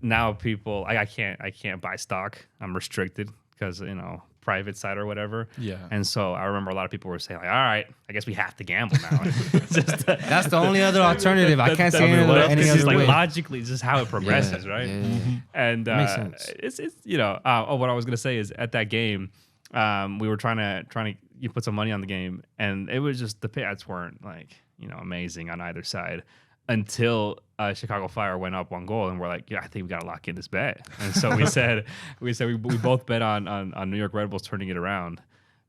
now people I can't buy stock. I'm restricted because, you know, private side or whatever. Yeah. And so I remember a lot of people were saying like, all right, I guess we have to gamble now. It's just, That's the only other alternative. I can't see any it's just other like way. logically, it's just how it progresses, right? Yeah. And Makes sense. it's you know, what I was gonna say is at that game, we were trying to you put some money on the game, and it was just the payouts weren't like, you know, amazing on either side until Chicago Fire went up 1 goal, and we're like, yeah, I think we gotta lock in this bet. And so we said we both bet on New York Red Bulls turning it around.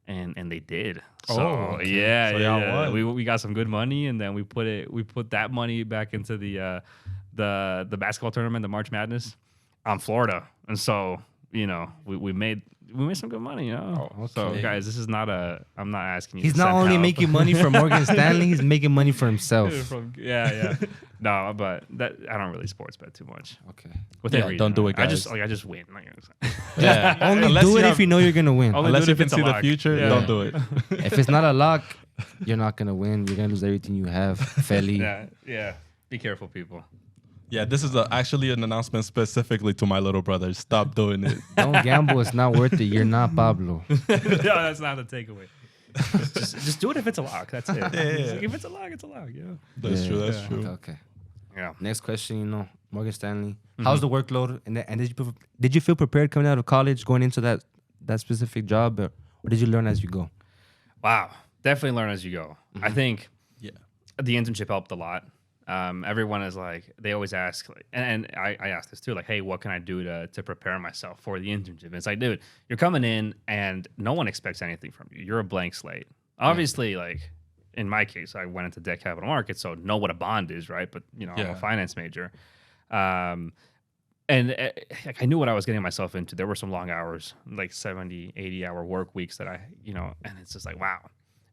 And they did. So okay. yeah, So yeah, y'all yeah. won. We got some good money, and then we put that money back into the basketball tournament, the March Madness, on Florida. And so, you know, we made some good money, you know. Oh, So okay. guys, this is not I'm not asking you. He's to not send only help. making money for Morgan Stanley, he's making money for himself. Yeah. No, but that I don't really sports bet too much. Okay. Within Yeah, reason, don't do right? it, guys. I just win. Like, Yeah. Only Unless do it have- if you know you're gonna win. Only Unless do it you if can it's a see the lock. future, Yeah. don't do it. If it's not a lock, you're not gonna win. You're gonna lose everything you have. Feli. Yeah. Be careful, people. Yeah, this is actually an announcement specifically to my little brother. Stop doing it. Don't gamble. It's not worth it. You're not Pablo. No, that's not the takeaway. just do it if it's a lock. That's it. Yeah. If it's a lock, it's a lock. Yeah. That's true. That's Yeah. true. Okay. Yeah. Next question. You know, Morgan Stanley. How's the workload? And did you feel prepared coming out of college, going into that specific job, or did you learn as you go? Wow. Definitely learn as you go. I think Yeah. the internship helped a lot. Everyone is like, they always ask, like, and I asked this too, like, hey, what can I do to prepare myself for the internship? And it's like, dude, you're coming in and no one expects anything from you. You're a blank slate. Obviously, like in my case, I went into debt capital markets, so know what a bond is, right? But, you know, I'm Yeah. a finance major. And like, I knew what I was getting myself into. There were some long hours, like 70, 80-hour work weeks that and it's just like, wow.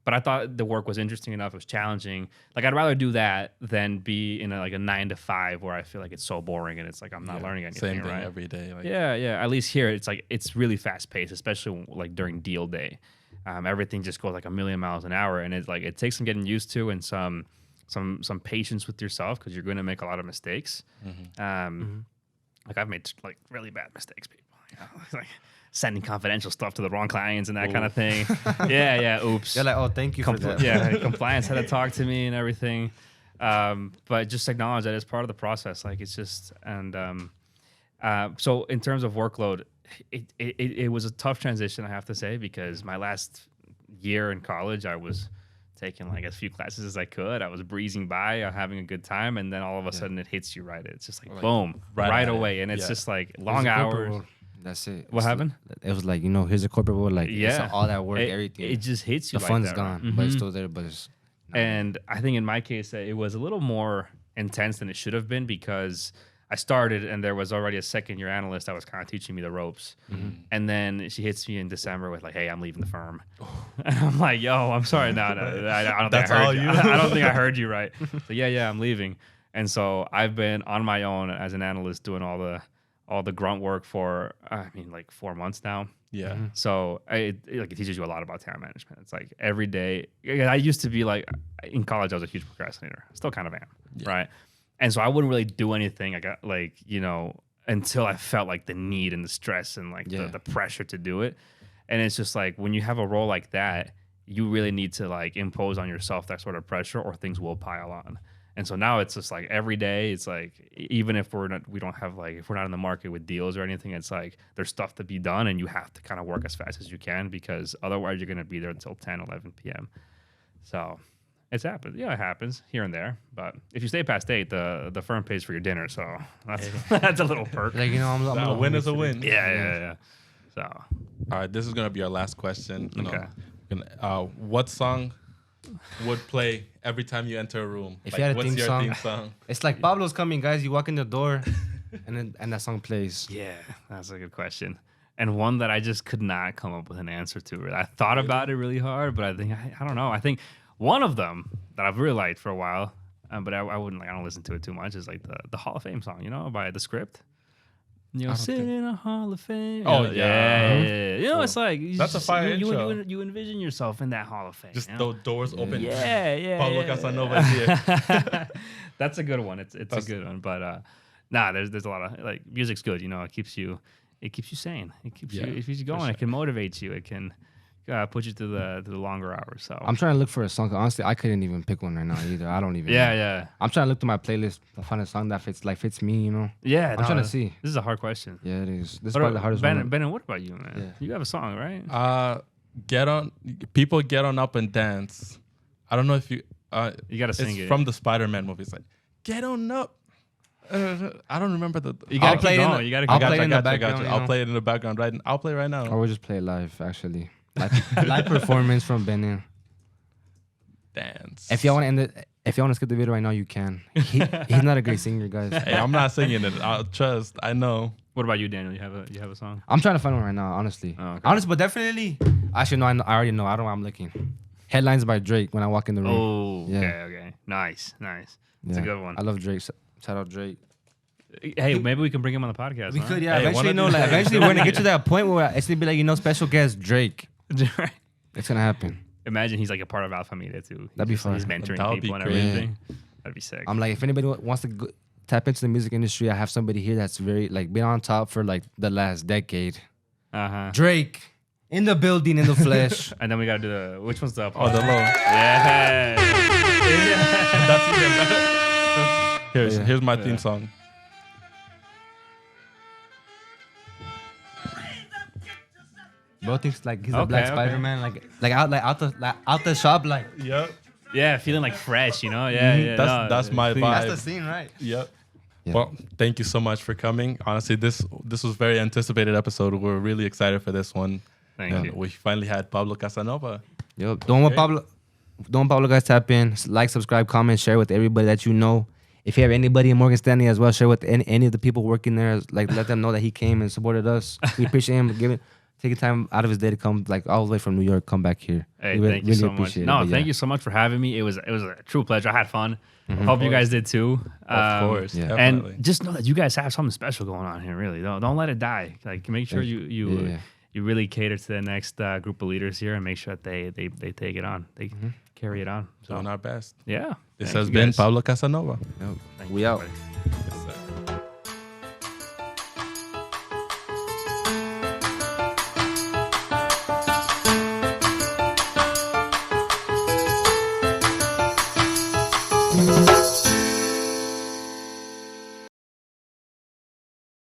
But I thought the work was interesting enough. It was challenging. Like, I'd rather do that than be in a 9 to 5 where I feel like it's so boring and it's like I'm not learning anything. Same thing right? every day. Like, Yeah. At least here, it's like it's really fast paced, especially like during deal day. Everything just goes like a million miles an hour, and it's like it takes some getting used to and some patience with yourself because you're going to make a lot of mistakes. Like I've made like really bad mistakes, people. You know, like sending confidential stuff to the wrong clients and that kind of thing. Yeah. Oops. They're like, oh, thank you for that. Yeah, compliance had to talk to me and everything. But just acknowledge that it's part of the process. Like it's just, and so in terms of workload, it was a tough transition, I have to say, because my last year in college, I was taking like as few classes as I could. I was breezing by, having a good time, and then all of a sudden it hits you right. It's just like boom, right at it. away, and it's Yeah. just like It was long a corporate hours. world. That's it. What happened? It was like, you know, here's a corporate world. Like, Yeah, it's all that work, It- everything. It just hits you. the like fun's that, gone, right? but it's Mhm. still there. But it's And I think in my case, it was a little more intense than it should have been because I started and there was already a second-year analyst that was kind of teaching me the ropes. And then she hits me in December with like, "Hey, I'm leaving the firm." And I'm like, "Yo, I'm sorry. No, I don't That's think I all heard you. you? I don't think I heard you right." So yeah, I'm leaving. And so I've been on my own as an analyst doing all the grunt work for like 4 months now. Yeah. So it teaches you a lot about time management. It's like every day. I used to be like in college, I was a huge procrastinator. Still kind of am, right? And so I wouldn't really do anything. I got until I felt like the need and the stress and like the pressure to do it. And it's just like when you have a role like that, you really need to like impose on yourself that sort of pressure, or things will pile on. And so now it's just like every day, it's like even if if we're not in the market with deals or anything, it's like there's stuff to be done, and you have to kind of work as fast as you can, because otherwise you're gonna be there until 10, 11 p.m. So it's happened. Yeah, it happens here and there. But if you stay past 8, the firm pays for your dinner, so that's that's a little perk. Like, you know, I'm A win is a win. Yeah. So All right, this is gonna be our last question. Okay. What song would play every time you enter a room? If you had a what's theme your song, theme song? it's like Pablo's coming, guys. You walk in the door, and that song plays. yeah, that's a good question. And one that I just could not come up with an answer to. I thought about it really hard, but I think I don't know. I think one of them that I've really liked for a while, but I wouldn't I don't listen to it too much, is like the Hall of Fame song, by The Script. Sitting in a Hall of Fame. Oh, yeah. You know, it's like That's a fire intro. you envision yourself in that Hall of Fame. Just the doors open. Yeah. Pablo Casanova is here. That's a good one. It's a good one. But there's a lot of like music's good. It keeps you sane. It keeps you going. sure. It can motivate you. It can put you to the longer hours. So I'm trying to look for a song. Honestly, I couldn't even pick one right now either. I don't even. know. yeah. I'm trying to look through my playlist to find a song that fits me. Yeah, I'm trying to see. This is a hard question. Yeah, it is. This is But, probably the hardest one. Ben, what about you, man? Yeah. You have a song, right? Get on up and dance. I don't know if you. You gotta sing it's it. from the Spider-Man movie. It's like, get on up. I don't remember the. You gotta I'll play keep it in going. the- You gotta I'll keep play it in the I got background, you. you I'll know. play it in the background right. I'll play right now. Or we'll just play it live, actually. Live performance from Benin. Dance. If y'all want to skip the video right now, you can. He's not a great singer, guys. Hey, I'm not singing it. I'll trust. I know. What about you, Daniel? You have a song? I'm trying to find one right now, honestly. Oh, okay. Honestly, but definitely. Actually, no, I already know. I don't know why I'm looking. Headlines by Drake when I walk in the room. Oh, Yeah. okay. Nice. It's Yeah. a good one. I love Drake. Shout out Drake. Hey, maybe we can bring him on the podcast. We huh? could, yeah. Hey, Eventually, one of these- eventually we're gonna get to that point where it's gonna be like, special guest Drake. Right. It's gonna happen. Imagine he's like a part of Alpha Media too. That'd be fun. He's mentoring That would be people and great. everything. That'd be sick. I'm like, if anybody wants to tap into the music industry, I have somebody here that's very like been on top for like the last decade. Drake in the building, in the flesh. And then we gotta do which one's the up? Oh, the low. Yeah. That's here's my theme song. Bro thinks like he's a Okay, black okay. Spider-Man, out the shop, like. Yep. Yeah, feeling like fresh, Yeah. That's my clean. vibe. That's the scene, right? Yep. Yeah. Well, thank you so much for coming. Honestly, this was very anticipated episode. We're really excited for this one. Thank you. We finally had Pablo Casanova. Yo, don't want Pablo guys tap in, like, subscribe, comment, share with everybody that you know. If you have anybody in Morgan Stanley as well, share with any of the people working there. Like, let them know that he came and supported us. We appreciate him taking time out of his day to come, like, all the way from New York, come back here. Hey, We thank you so much. appreciate it, No, but thank yeah. you so much for having me. It was a true pleasure. I had fun. Hope you guys did too. Of course. yeah. Definitely. And just know that you guys have something special going on here. Really, don't let it die. Like, make sure you really cater to the next group of leaders here and make sure that they take it on. They carry it on. So Doing our best. yeah, This Thank has you been guys. Pablo Casanova. Yo, Thank we you, out. everybody.